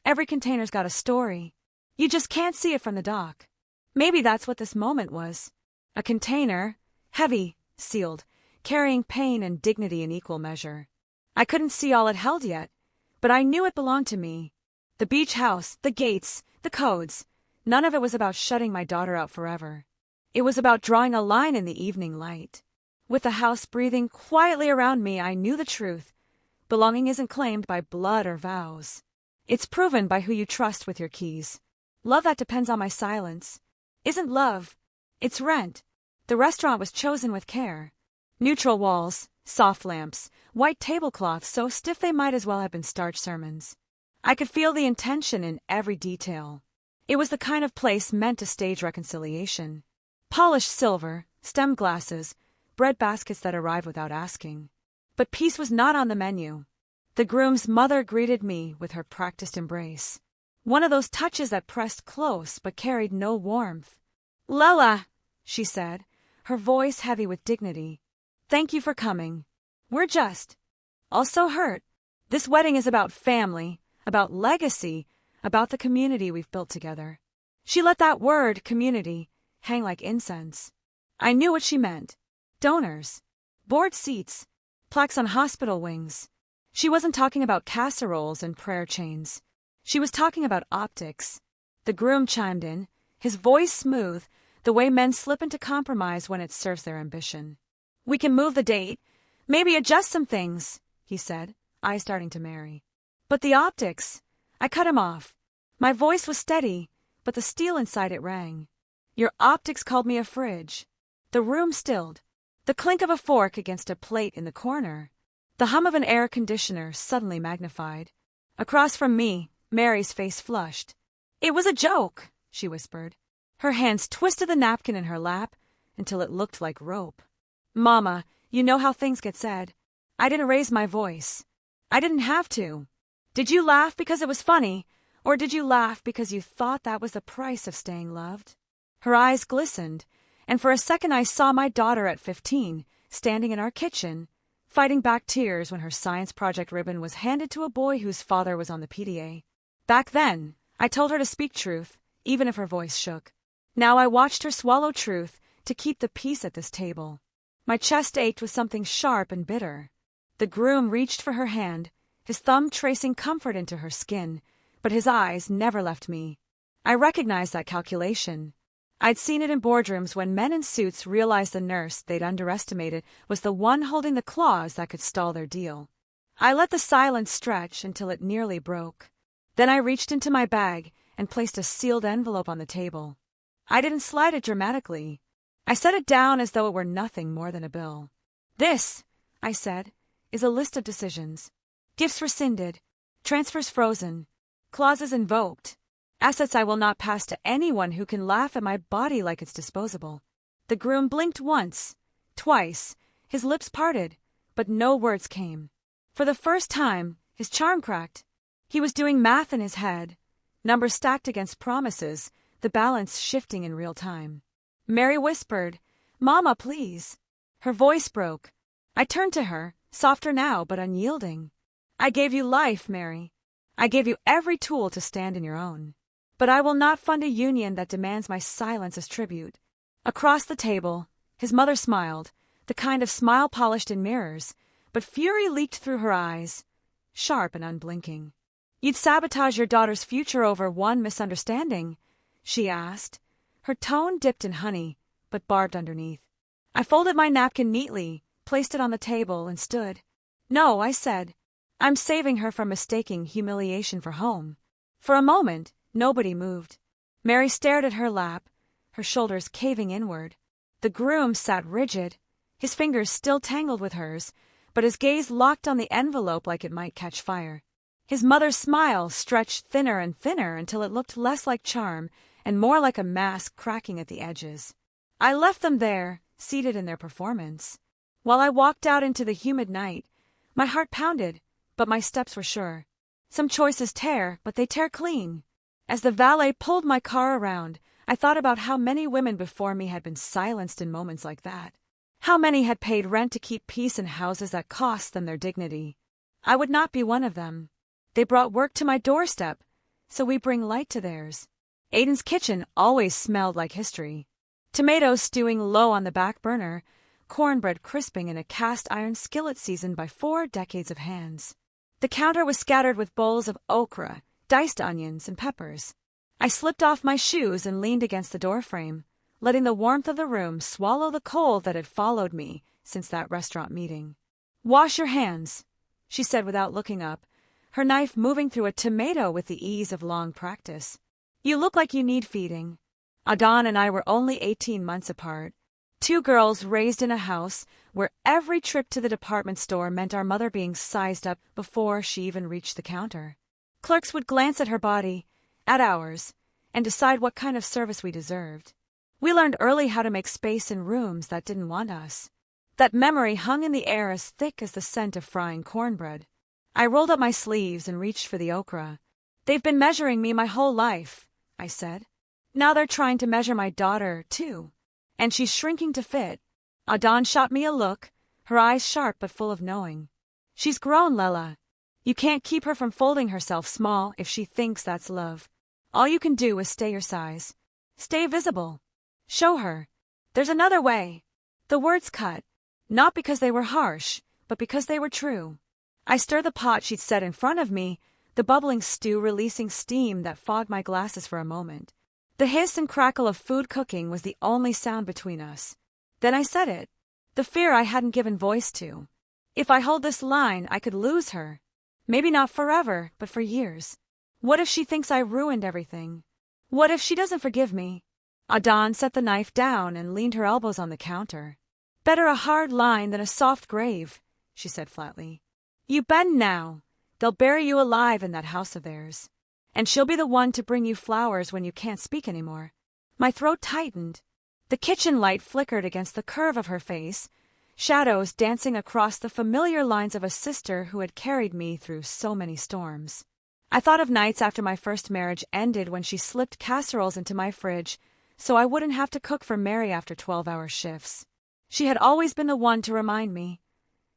every container's got a story. You just can't see it from the dock. Maybe that's what this moment was. A container, heavy, sealed, carrying pain and dignity in equal measure. I couldn't see all it held yet, but I knew it belonged to me. The beach house, the gates, the codes, none of it was about shutting my daughter out forever. It was about drawing a line in the evening light. With the house breathing quietly around me, I knew the truth. Belonging isn't claimed by blood or vows. It's proven by who you trust with your keys. Love that depends on my silence isn't love. It's rent. The restaurant was chosen with care. Neutral walls, soft lamps, white tablecloths so stiff they might as well have been starch sermons. I could feel the intention in every detail. It was the kind of place meant to stage reconciliation. Polished silver, stemmed glasses, bread baskets that arrived without asking. But peace was not on the menu. The groom's mother greeted me with her practiced embrace. One of those touches that pressed close but carried no warmth. Lela, she said, her voice heavy with dignity. Thank you for coming. We're just also hurt. This wedding is about family, about legacy, about the community we've built together. She let that word, community, hang like incense. I knew what she meant. Donors, board seats, plaques on hospital wings. She wasn't talking about casseroles and prayer chains. She was talking about optics. The groom chimed in, his voice smooth, the way men slip into compromise when it serves their ambition. We can move the date, maybe adjust some things, he said, eyes starting to marry. But the optics, I cut him off. My voice was steady, but the steel inside it rang. Your optics called me a fridge. The room stilled. The clink of a fork against a plate in the corner. The hum of an air conditioner suddenly magnified. Across from me, Mary's face flushed. It was a joke, she whispered. Her hands twisted the napkin in her lap until it looked like rope. Mama, you know how things get said. I didn't raise my voice. I didn't have to. Did you laugh because it was funny, or did you laugh because you thought that was the price of staying loved? Her eyes glistened, and for a second I saw my daughter at 15, standing in our kitchen, fighting back tears when her science project ribbon was handed to a boy whose father was on the PDA. Back then, I told her to speak truth, even if her voice shook. Now I watched her swallow truth to keep the peace at this table. My chest ached with something sharp and bitter. The groom reached for her hand, his thumb tracing comfort into her skin, but his eyes never left me. I recognized that calculation. I'd seen it in boardrooms when men in suits realized the nurse they'd underestimated was the one holding the clause that could stall their deal. I let the silence stretch until it nearly broke. Then I reached into my bag and placed a sealed envelope on the table. I didn't slide it dramatically. I set it down as though it were nothing more than a bill. "This," I said, "is a list of decisions. Gifts rescinded, transfers frozen, clauses invoked, assets I will not pass to anyone who can laugh at my body like it's disposable." The groom blinked once, twice, his lips parted, but no words came. For the first time, his charm cracked. He was doing math in his head, numbers stacked against promises, the balance shifting in real time. Mary whispered, "Mama, please." Her voice broke. I turned to her, softer now but unyielding. "I gave you life, Mary. I gave you every tool to stand in your own. But I will not fund a union that demands my silence as tribute." Across the table, his mother smiled, the kind of smile polished in mirrors, but fury leaked through her eyes, sharp and unblinking. "You'd sabotage your daughter's future over one misunderstanding?" she asked. Her tone dipped in honey, but barbed underneath. I folded my napkin neatly, placed it on the table, and stood. "No," I said. "I'm saving her from mistaking humiliation for home." For a moment, nobody moved. Mary stared at her lap, her shoulders caving inward. The groom sat rigid, his fingers still tangled with hers, but his gaze locked on the envelope like it might catch fire. His mother's smile stretched thinner and thinner until it looked less like charm and more like a mask cracking at the edges. I left them there, seated in their performance. While I walked out into the humid night, my heart pounded, but my steps were sure. Some choices tear, but they tear clean. As the valet pulled my car around, I thought about how many women before me had been silenced in moments like that. How many had paid rent to keep peace in houses that cost them their dignity. I would not be one of them. They brought work to my doorstep, so we bring light to theirs. Aiden's kitchen always smelled like history. Tomatoes stewing low on the back burner, cornbread crisping in a cast-iron skillet seasoned by 4 decades of hands. The counter was scattered with bowls of okra, diced onions, and peppers. I slipped off my shoes and leaned against the doorframe, letting the warmth of the room swallow the cold that had followed me since that restaurant meeting. "Wash your hands," she said without looking up, her knife moving through a tomato with the ease of long practice. "You look like you need feeding." Adon and I were only 18 months apart. 2 girls raised in a house where every trip to the department store meant our mother being sized up before she even reached the counter. Clerks would glance at her body, at ours, and decide what kind of service we deserved. We learned early how to make space in rooms that didn't want us. That memory hung in the air as thick as the scent of frying cornbread. I rolled up my sleeves and reached for the okra. "They've been measuring me my whole life," I said. "Now they're trying to measure my daughter, too. And she's shrinking to fit." Adon shot me a look, her eyes sharp but full of knowing. "She's grown, Lela. You can't keep her from folding herself small if she thinks that's love. All you can do is stay your size. Stay visible. Show her. There's another way." The words cut, not because they were harsh, but because they were true. I stirred the pot she'd set in front of me, the bubbling stew releasing steam that fogged my glasses for a moment. The hiss and crackle of food cooking was the only sound between us. Then I said it, the fear I hadn't given voice to. If I hold this line, I could lose her. Maybe not forever, but for years. What if she thinks I ruined everything? What if she doesn't forgive me? Adon set the knife down and leaned her elbows on the counter. "Better a hard line than a soft grave," she said flatly. "You bend now. They'll bury you alive in that house of theirs. And she'll be the one to bring you flowers when you can't speak anymore." My throat tightened. The kitchen light flickered against the curve of her face, shadows dancing across the familiar lines of a sister who had carried me through so many storms. I thought of nights after my first marriage ended when she slipped casseroles into my fridge so I wouldn't have to cook for Mary after 12-hour shifts. She had always been the one to remind me.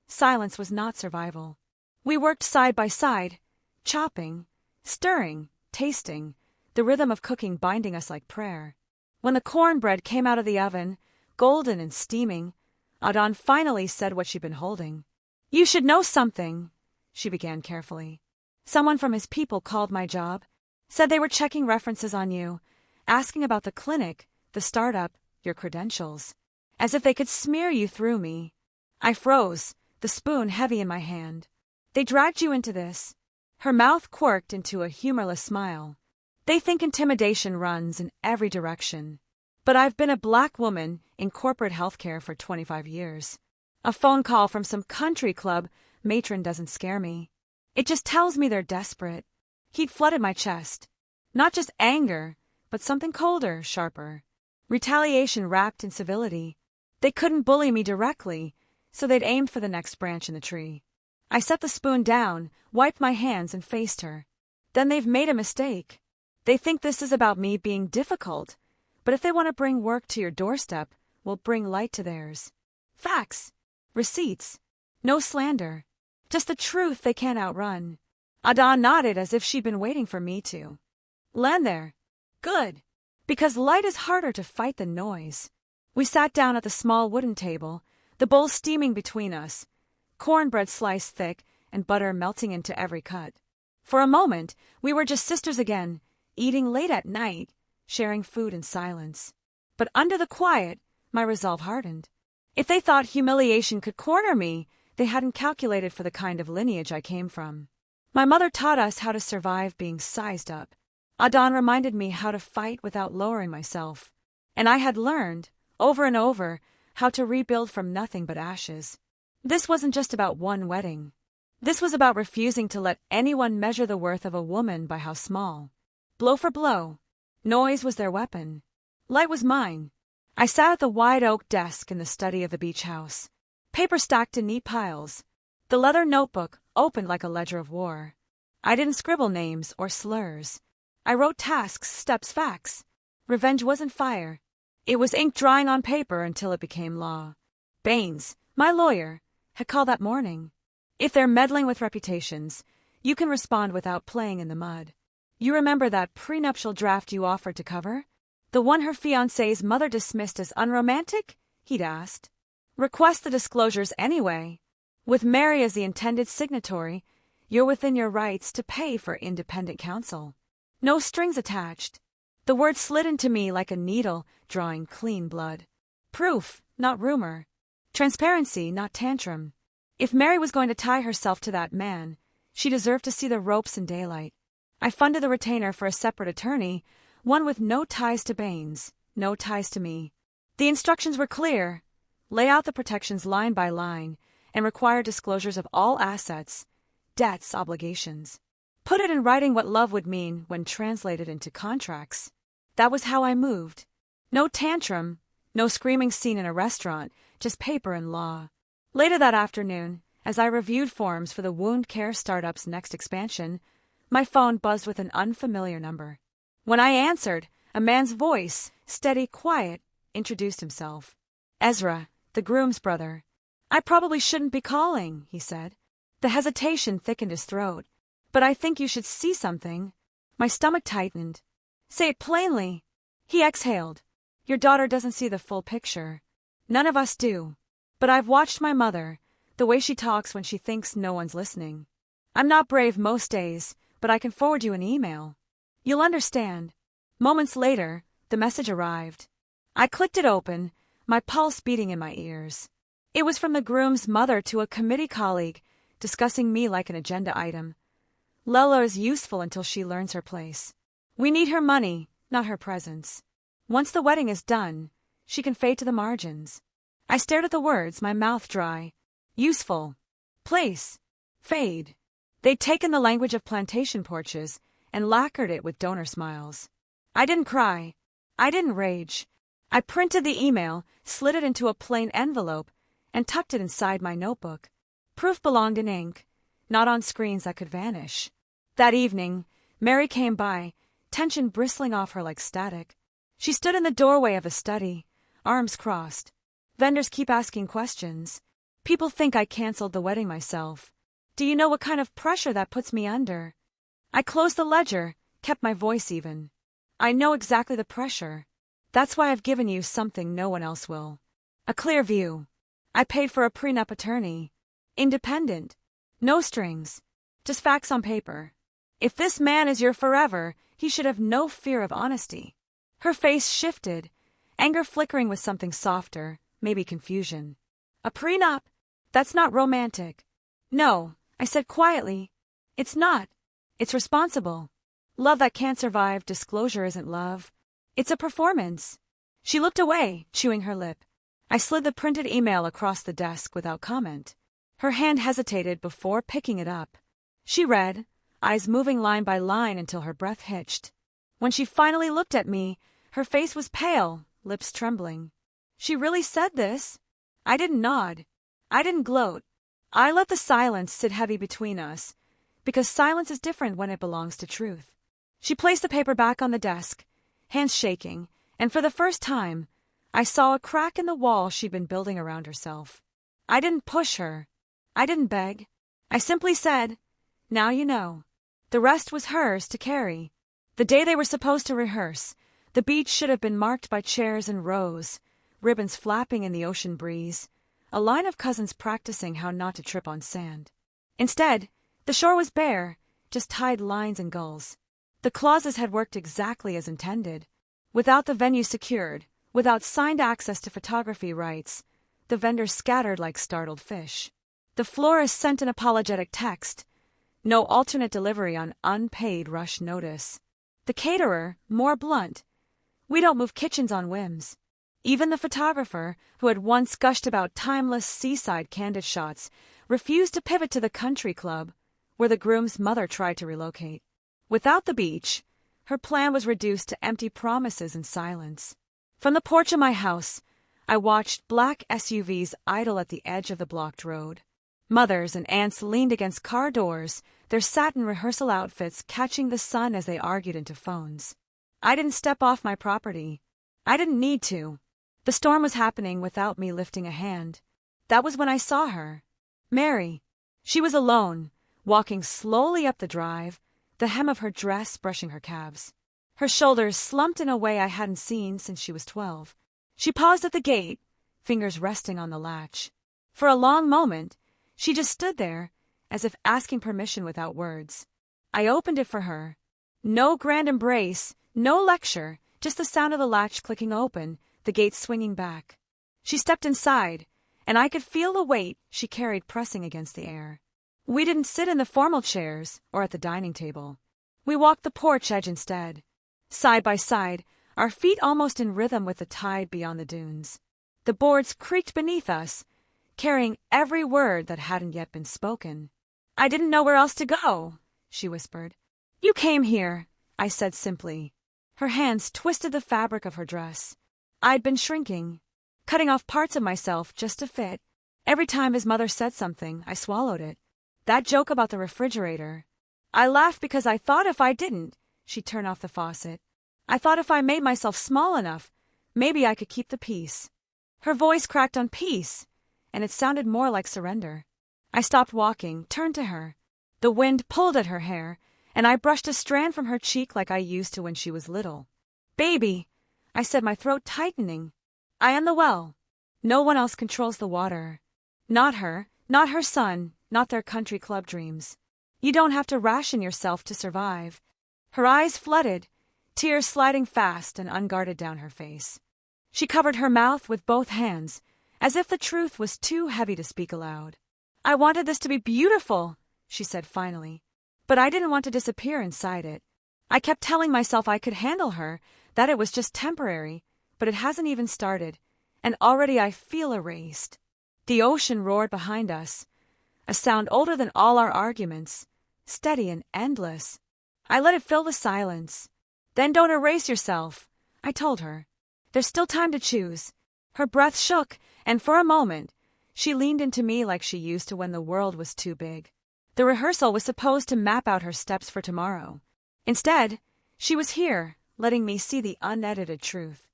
Silence was not survival. We worked side by side, chopping, stirring, tasting, the rhythm of cooking binding us like prayer. When the cornbread came out of the oven, golden and steaming, Adon finally said what she'd been holding. "You should know something," she began carefully. "Someone from his people called my job, said they were checking references on you, asking about the clinic, the startup, your credentials. As if they could smear you through me. I froze, the spoon heavy in my hand. They dragged you into this. Her mouth quirked into a humorless smile. They think intimidation runs in every direction. But I've been a black woman in corporate healthcare for 25 years. A phone call from some country club matron doesn't scare me. It just tells me they're desperate. He'd flooded my chest. Not just anger, but something colder, sharper. Retaliation wrapped in civility. They couldn't bully me directly, so they'd aimed for the next branch in the tree. I set the spoon down, wiped my hands, and faced her. Then they've made a mistake. They think this is about me being difficult, but if they want to bring work to your doorstep, we'll bring light to theirs. Facts. Receipts. No slander. Just the truth they can't outrun. Ada nodded as if she'd been waiting for me to land there. Good. Because light is harder to fight than noise. We sat down at the small wooden table, the bowl steaming between us, cornbread sliced thick and butter melting into every cut. For a moment, we were just sisters again, eating late at night, sharing food in silence. But under the quiet, my resolve hardened. If they thought humiliation could corner me, they hadn't calculated for the kind of lineage I came from. My mother taught us how to survive being sized up. Adan reminded me how to fight without lowering myself. And I had learned, over and over, how to rebuild from nothing but ashes. This wasn't just about one wedding. This was about refusing to let anyone measure the worth of a woman by how small. Blow for blow. Noise was their weapon. Light was mine. I sat at the wide oak desk in the study of the beach house. Paper stacked in neat piles. The leather notebook opened like a ledger of war. I didn't scribble names or slurs. I wrote tasks, steps, facts. Revenge wasn't fire. It was ink drying on paper until it became law. Baines, my lawyer, had called that morning. If they're meddling with reputations, you can respond without playing in the mud. You remember that prenuptial draft you offered to cover? The one her fiancé's mother dismissed as unromantic? He'd asked. Request the disclosures anyway. With Mary as the intended signatory, you're within your rights to pay for independent counsel. No strings attached. The word slid into me like a needle drawing clean blood. Proof, not rumor. Transparency, not tantrum. If Mary was going to tie herself to that man, she deserved to see the ropes in daylight. I funded the retainer for a separate attorney, one with no ties to Baines, no ties to me. The instructions were clear. Lay out the protections line by line and require disclosures of all assets, debts, obligations. Put it in writing what love would mean when translated into contracts. That was how I moved. No tantrum, no screaming scene in a restaurant, just paper and law. Later that afternoon, as I reviewed forms for the wound care startup's next expansion, my phone buzzed with an unfamiliar number. When I answered, a man's voice, steady, quiet, introduced himself. Ezra, the groom's brother. I probably shouldn't be calling, he said. The hesitation thickened his throat. But I think you should see something. My stomach tightened. Say it plainly. He exhaled. Your daughter doesn't see the full picture. None of us do. But I've watched my mother, the way she talks when she thinks no one's listening. I'm not brave most days, but I can forward you an email. You'll understand. Moments later, the message arrived. I clicked it open, my pulse beating in my ears. It was from the groom's mother to a committee colleague, discussing me like an agenda item. Lela is useful until she learns her place. We need her money, not her presence. Once the wedding is done, she can fade to the margins. I stared at the words, my mouth dry. Useful. Place. Fade. They'd taken the language of plantation porches and lacquered it with donor smiles. I didn't cry. I didn't rage. I printed the email, slid it into a plain envelope, and tucked it inside my notebook. Proof belonged in ink, not on screens that could vanish. That evening, Mary came by, tension bristling off her like static. She stood in the doorway of the study, arms crossed. Vendors keep asking questions. People think I canceled the wedding myself. Do you know what kind of pressure that puts me under? I closed the ledger, kept my voice even. I know exactly the pressure. That's why I've given you something no one else will. A clear view. I paid for a prenup attorney. Independent. No strings. Just facts on paper. If this man is your forever, he should have no fear of honesty. Her face shifted, anger flickering with something softer, maybe confusion. A prenup? That's not romantic. No, I said quietly. It's not. It's responsible. Love that can't survive disclosure isn't love. It's a performance. She looked away, chewing her lip. I slid the printed email across the desk without comment. Her hand hesitated before picking it up. She read, eyes moving line by line until her breath hitched. When she finally looked at me, her face was pale, lips trembling. She really said this? I didn't nod. I didn't gloat. I let the silence sit heavy between us, because silence is different when it belongs to truth. She placed the paper back on the desk, hands shaking, and for the first time, I saw a crack in the wall she'd been building around herself. I didn't push her. I didn't beg. I simply said, now you know. The rest was hers to carry. The day they were supposed to rehearse, the beach should have been marked by chairs and rows, ribbons flapping in the ocean breeze, a line of cousins practicing how not to trip on sand. Instead, the shore was bare, just tide lines and gulls. The clauses had worked exactly as intended. Without the venue secured, without signed access to photography rights, the vendors scattered like startled fish. The florist sent an apologetic text. No alternate delivery on unpaid rush notice. The caterer, more blunt. We don't move kitchens on whims. Even the photographer, who had once gushed about timeless seaside candid shots, refused to pivot to the country club, where the groom's mother tried to relocate. Without the beach, her plan was reduced to empty promises and silence. From the porch of my house, I watched black SUVs idle at the edge of the blocked road. Mothers and aunts leaned against car doors, their satin rehearsal outfits catching the sun as they argued into phones. I didn't step off my property. I didn't need to. The storm was happening without me lifting a hand. That was when I saw her. Mary. She was alone, walking slowly up the drive, the hem of her dress brushing her calves. Her shoulders slumped in a way I hadn't seen since she was 12. She paused at the gate, fingers resting on the latch. For a long moment, she just stood there, as if asking permission without words. I opened it for her. No grand embrace, no lecture, just the sound of the latch clicking open, the gate swinging back. She stepped inside, and I could feel the weight she carried pressing against the air. We didn't sit in the formal chairs or at the dining table. We walked the porch edge instead. Side by side, our feet almost in rhythm with the tide beyond the dunes. The boards creaked beneath us, carrying every word that hadn't yet been spoken. I didn't know where else to go, she whispered. You came here, I said simply. Her hands twisted the fabric of her dress. I'd been shrinking, cutting off parts of myself just to fit. Every time his mother said something, I swallowed it. That joke about the refrigerator. I laughed because I thought if I didn't, she'd turn off the faucet. I thought if I made myself small enough, maybe I could keep the peace. Her voice cracked on peace, and it sounded more like surrender. I stopped walking, turned to her. The wind pulled at her hair, and I brushed a strand from her cheek like I used to when she was little. Baby, I said, my throat tightening. I am the well. No one else controls the water. Not her, not her son, not their country club dreams. You don't have to ration yourself to survive. Her eyes flooded, tears sliding fast and unguarded down her face. She covered her mouth with both hands, as if the truth was too heavy to speak aloud. I wanted this to be beautiful, she said finally, but I didn't want to disappear inside it. I kept telling myself I could handle her, that it was just temporary, but it hasn't even started, and already I feel erased. The ocean roared behind us, a sound older than all our arguments, steady and endless. I let it fill the silence. Then don't erase yourself, I told her. There's still time to choose. Her breath shook, and for a moment, she leaned into me like she used to when the world was too big. The rehearsal was supposed to map out her steps for tomorrow. Instead, she was here, letting me see the unedited truth.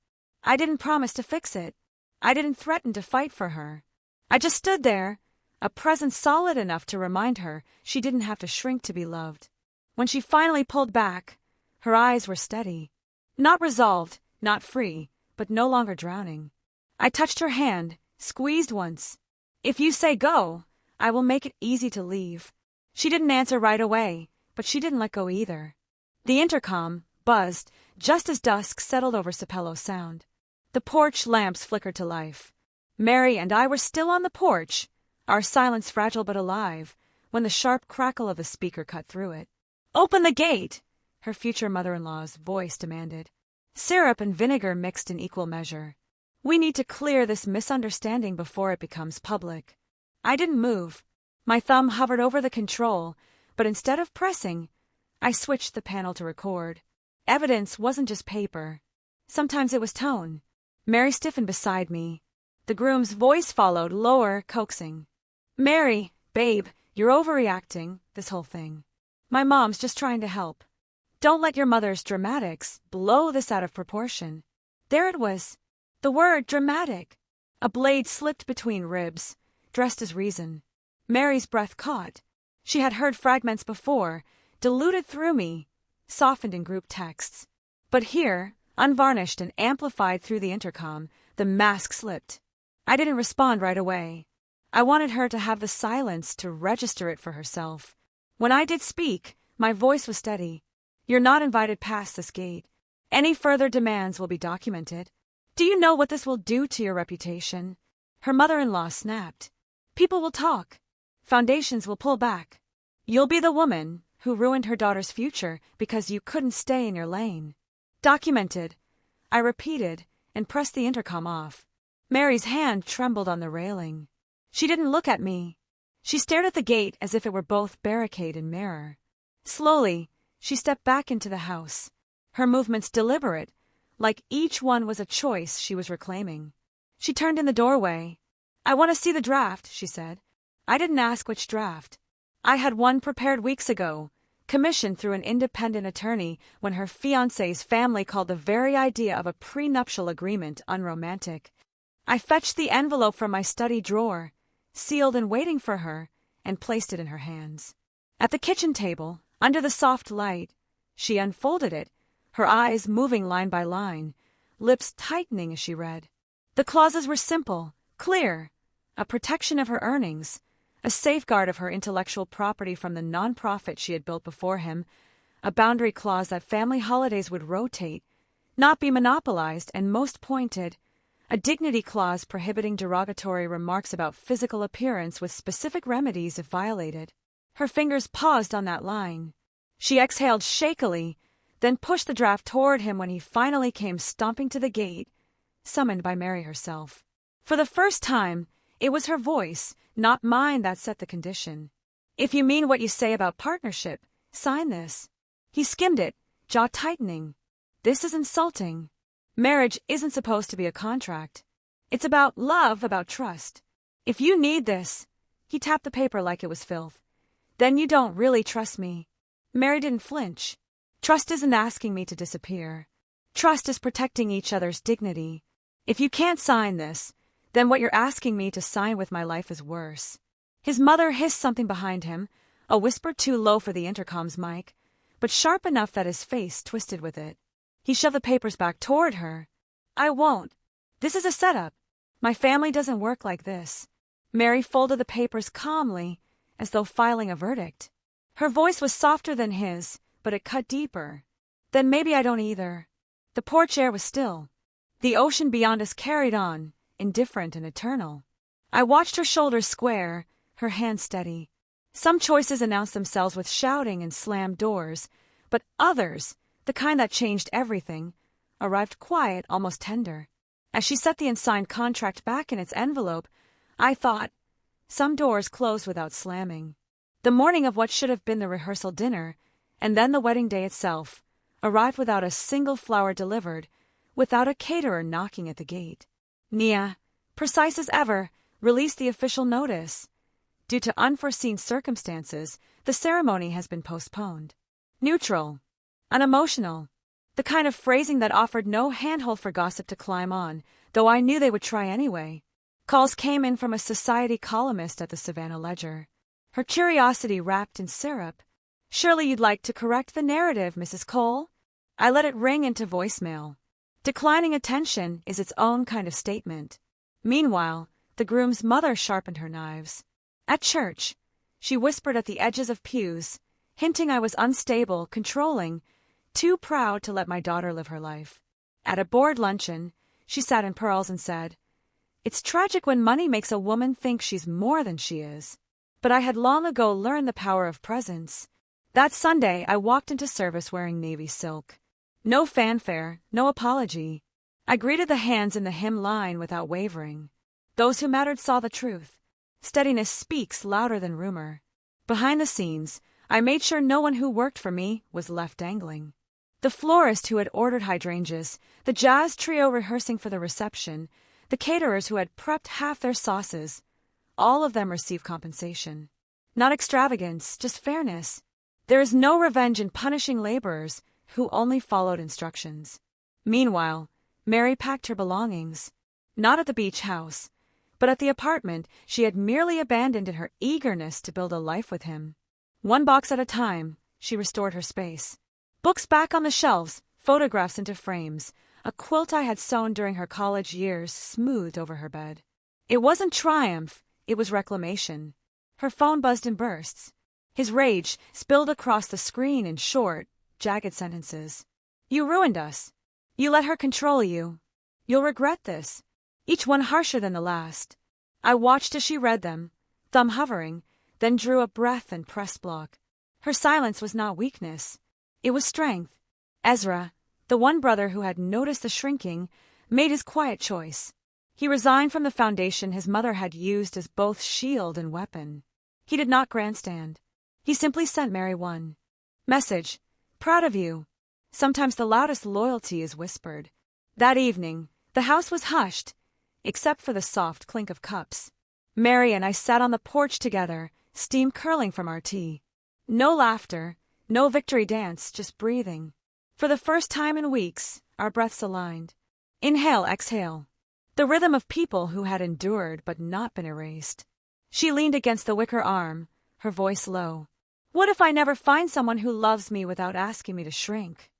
I didn't promise to fix it. I didn't threaten to fight for her. I just stood there, a presence solid enough to remind her she didn't have to shrink to be loved. When she finally pulled back, her eyes were steady. Not resolved, not free, but no longer drowning. I touched her hand, squeezed once. If you say go, I will make it easy to leave. She didn't answer right away, but she didn't let go either. The intercom buzzed just as dusk settled over Sapelo Sound. The porch lamps flickered to life. Mary and I were still on the porch, our silence fragile but alive, when the sharp crackle of the speaker cut through it. "Open the gate!" her future mother-in-law's voice demanded. Syrup and vinegar mixed in equal measure. "We need to clear this misunderstanding before it becomes public." I didn't move. My thumb hovered over the control, but instead of pressing, I switched the panel to record. Evidence wasn't just paper. Sometimes it was tone. Mary stiffened beside me. The groom's voice followed, lower, coaxing. "Mary, babe, you're overreacting, this whole thing. My mom's just trying to help. Don't let your mother's dramatics blow this out of proportion." There it was. The word dramatic. A blade slipped between ribs, dressed as reason. Mary's breath caught. She had heard fragments before, diluted through me, softened in group texts. But here, unvarnished and amplified through the intercom, the mask slipped. I didn't respond right away. I wanted her to have the silence to register it for herself. When I did speak, my voice was steady. "You're not invited past this gate. Any further demands will be documented. Do you know what this will do to your reputation?" Her mother-in-law snapped. "People will talk. Foundations will pull back. You'll be the woman who ruined her daughter's future because you couldn't stay in your lane." "Documented," I repeated and pressed the intercom off. Mary's hand trembled on the railing. She didn't look at me. She stared at the gate as if it were both barricade and mirror. Slowly, she stepped back into the house, her movements deliberate, like each one was a choice she was reclaiming. She turned in the doorway. "I want to see the draft," she said. I didn't ask which draft. I had one prepared weeks ago, commissioned through an independent attorney when her fiancé's family called the very idea of a prenuptial agreement unromantic. I fetched the envelope from my study drawer, sealed and waiting for her, and placed it in her hands. At the kitchen table, under the soft light, she unfolded it, her eyes moving line by line, lips tightening as she read. The clauses were simple, clear, a protection of her earnings, a safeguard of her intellectual property from the nonprofit she had built before him, a boundary clause that family holidays would rotate, not be monopolized, and most pointed, a dignity clause prohibiting derogatory remarks about physical appearance with specific remedies if violated. Her fingers paused on that line. She exhaled shakily, then pushed the draft toward him when he finally came stomping to the gate, summoned by Mary herself. For the first time, it was her voice, not mine, that set the condition. "If you mean what you say about partnership, sign this." He skimmed it, jaw tightening. "This is insulting. Marriage isn't supposed to be a contract. It's about love, about trust. If you need this," he tapped the paper like it was filth, "then you don't really trust me." Mary didn't flinch. "Trust isn't asking me to disappear. Trust is protecting each other's dignity. If you can't sign this, then what you're asking me to sign with my life is worse." His mother hissed something behind him, a whisper too low for the intercom's mic, but sharp enough that his face twisted with it. He shoved the papers back toward her. "I won't. This is a setup. My family doesn't work like this." Mary folded the papers calmly, as though filing a verdict. Her voice was softer than his, but it cut deeper. "Then maybe I don't either." The porch air was still. The ocean beyond us carried on, indifferent and eternal. I watched her shoulders square, her hands steady. Some choices announced themselves with shouting and slammed doors, but others, the kind that changed everything, arrived quiet, almost tender. As she set the unsigned contract back in its envelope, I thought, some doors closed without slamming. The morning of what should have been the rehearsal dinner, and then the wedding day itself, arrived without a single flower delivered, without a caterer knocking at the gate. Nia, precise as ever, released the official notice. Due to unforeseen circumstances, the ceremony has been postponed. Neutral. Unemotional. The kind of phrasing that offered no handhold for gossip to climb on, though I knew they would try anyway. Calls came in from a society columnist at the Savannah Ledger. Her curiosity wrapped in syrup. "Surely you'd like to correct the narrative, Mrs. Cole?" I let it ring into voicemail. Declining attention is its own kind of statement. Meanwhile, the groom's mother sharpened her knives. At church, she whispered at the edges of pews, hinting I was unstable, controlling, too proud to let my daughter live her life. At a board luncheon, She sat in pearls and said, "It's tragic when money makes a woman think she's more than she is." But I had long ago learned the power of presence. That Sunday, I walked into service wearing navy silk. No fanfare, no apology. I greeted the hands in the hymn line without wavering. Those who mattered saw the truth. Steadiness speaks louder than rumor. Behind the scenes, I made sure no one who worked for me was left dangling. The florist who had ordered hydrangeas, the jazz trio rehearsing for the reception, the caterers who had prepped half their sauces, all of them received compensation. Not extravagance, just fairness. There is no revenge in punishing laborers who only followed instructions. Meanwhile, Mary packed her belongings, not at the beach house, but at the apartment she had merely abandoned in her eagerness to build a life with him. One box at a time, she restored her space. Books back on the shelves, photographs into frames, a quilt I had sewn during her college years smoothed over her bed. It wasn't triumph, it was reclamation. Her phone buzzed in bursts. His rage spilled across the screen in short, jagged sentences. "You ruined us. You let her control you. You'll regret this." Each one harsher than the last. I watched as she read them, thumb hovering, then drew a breath and pressed block. Her silence was not weakness. It was strength. Ezra, the one brother who had noticed the shrinking, made his quiet choice. He resigned from the foundation his mother had used as both shield and weapon. He did not grandstand. He simply sent Mary one message: "Proud of you." Sometimes the loudest loyalty is whispered. That evening, the house was hushed, except for the soft clink of cups. Mary and I sat on the porch together, steam curling from our tea. No laughter, no victory dance, just breathing. For the first time in weeks, our breaths aligned. Inhale, exhale. The rhythm of people who had endured but not been erased. She leaned against the wicker arm, her voice low. "What if I never find someone who loves me without asking me to shrink?"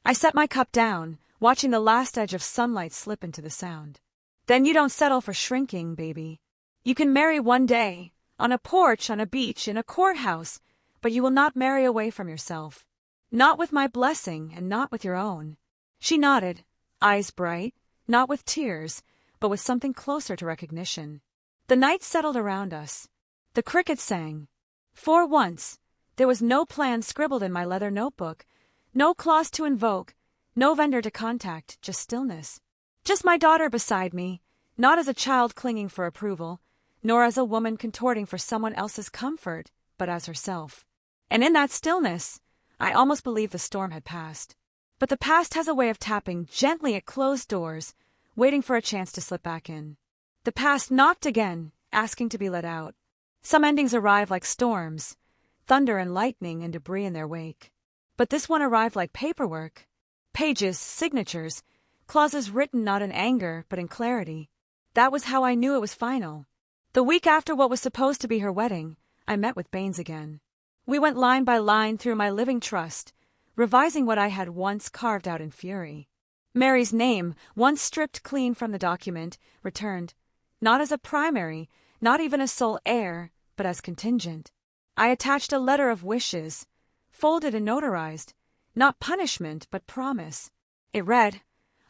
I set my cup down, watching the last edge of sunlight slip into the sound. "Then you don't settle for shrinking, baby. You can marry one day, on a porch, on a beach, in a courthouse, but you will not marry away from yourself. Not with my blessing and not with your own." She nodded, eyes bright, not with tears, but with something closer to recognition. The night settled around us. The crickets sang. For once, there was no plan scribbled in my leather notebook, no clause to invoke, no vendor to contact, just stillness. Just my daughter beside me, not as a child clinging for approval, nor as a woman contorting for someone else's comfort, but as herself. And in that stillness, I almost believed the storm had passed. But the past has a way of tapping gently at closed doors, waiting for a chance to slip back in. The past knocked again, asking to be let out. Some endings arrive like storms, thunder and lightning and debris in their wake. But this one arrived like paperwork. Pages, signatures, clauses written not in anger but in clarity. That was how I knew it was final. The week after what was supposed to be her wedding, I met with Baines again. We went line by line through my living trust, revising what I had once carved out in fury. Mary's name, once stripped clean from the document, returned, not as a primary, not even a sole heir, but as contingent. I attached a letter of wishes, folded and notarized, not punishment but promise. It read,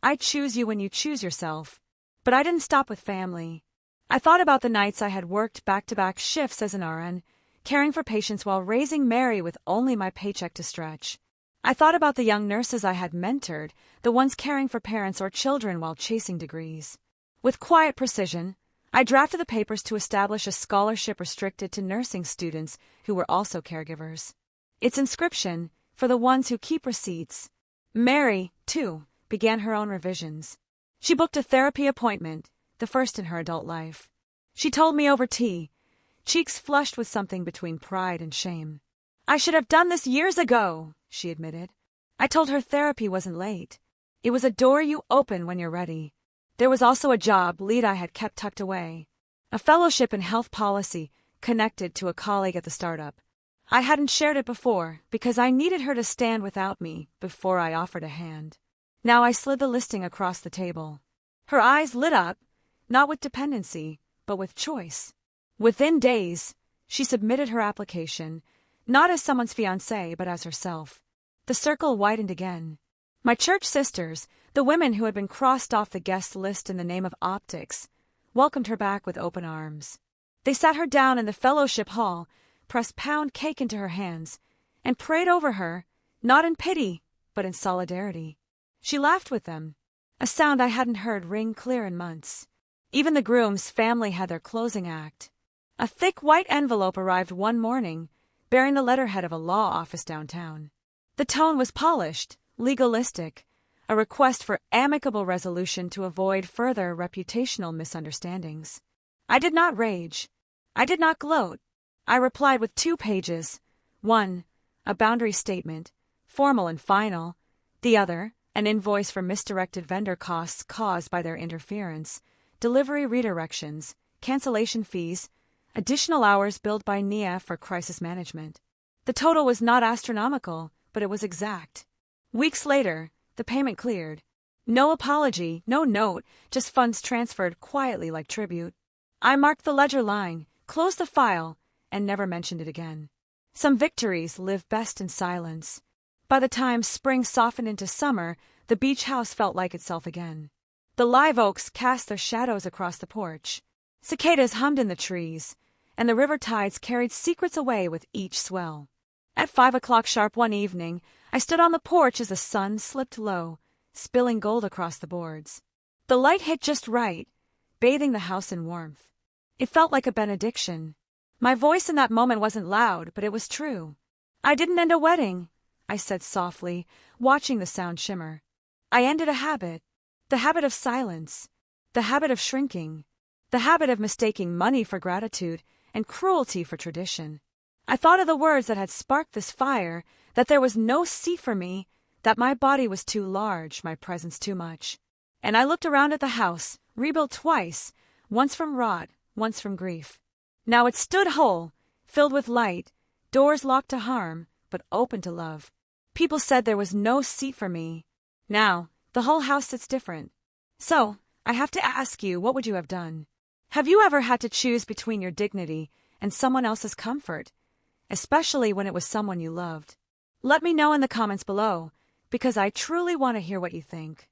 "I choose you when you choose yourself." But I didn't stop with family. I thought about the nights I had worked back-to-back shifts as an RN, caring for patients while raising Mary with only my paycheck to stretch. I thought about the young nurses I had mentored, the ones caring for parents or children while chasing degrees. With quiet precision, I drafted the papers to establish a scholarship restricted to nursing students who were also caregivers. Its inscription, "For the ones who keep receipts." Mary, too, began her own revisions. She booked a therapy appointment, the first in her adult life. She told me over tea, cheeks flushed with something between pride and shame. "I should have done this years ago," she admitted. I told her therapy wasn't late. It was a door you open when you're ready. There was also a job lead I had kept tucked away. A fellowship in health policy connected to a colleague at the startup. I hadn't shared it before because I needed her to stand without me before I offered a hand. Now I slid the listing across the table. Her eyes lit up, not with dependency, but with choice. Within days, she submitted her application, not as someone's fiancé, but as herself. The circle widened again. My church sisters, The women who had been crossed off the guest list in the name of optics welcomed her back with open arms. They sat her down in the fellowship hall, pressed pound cake into her hands, and prayed over her, not in pity, but in solidarity. She laughed with them, a sound I hadn't heard ring clear in months. Even the groom's family had their closing act. A thick white envelope arrived one morning, bearing the letterhead of a law office downtown. The tone was polished, legalistic, a request for amicable resolution to avoid further reputational misunderstandings. I did not rage. I did not gloat. I replied with 2 pages. One, a boundary statement, formal and final. The other, an invoice for misdirected vendor costs caused by their interference, delivery redirections, cancellation fees, additional hours billed by NIA for crisis management. The total was not astronomical, but it was exact. Weeks later, the payment cleared. No apology, no note, just funds transferred quietly like tribute. I marked the ledger line, closed the file, and never mentioned it again. Some victories live best in silence. By the time spring softened into summer, the beach house felt like itself again. The live oaks cast their shadows across the porch. Cicadas hummed in the trees, and the river tides carried secrets away with each swell. At 5 o'clock sharp one evening, I stood on the porch as the sun slipped low, spilling gold across the boards. The light hit just right, bathing the house in warmth. It felt like a benediction. My voice in that moment wasn't loud, but it was true. I didn't end a wedding, I said softly, watching the sound shimmer. I ended a habit. The habit of silence. The habit of shrinking. The habit of mistaking money for gratitude and cruelty for tradition. I thought of the words that had sparked this fire, that there was no seat for me, that my body was too large, my presence too much. And I looked around at the house, rebuilt twice, once from rot, once from grief. Now it stood whole, filled with light, doors locked to harm, but open to love. People said there was no seat for me. Now, the whole house sits different. So, I have to ask you, what would you have done? Have you ever had to choose between your dignity and someone else's comfort, especially when it was someone you loved? Let me know in the comments below, because I truly want to hear what you think.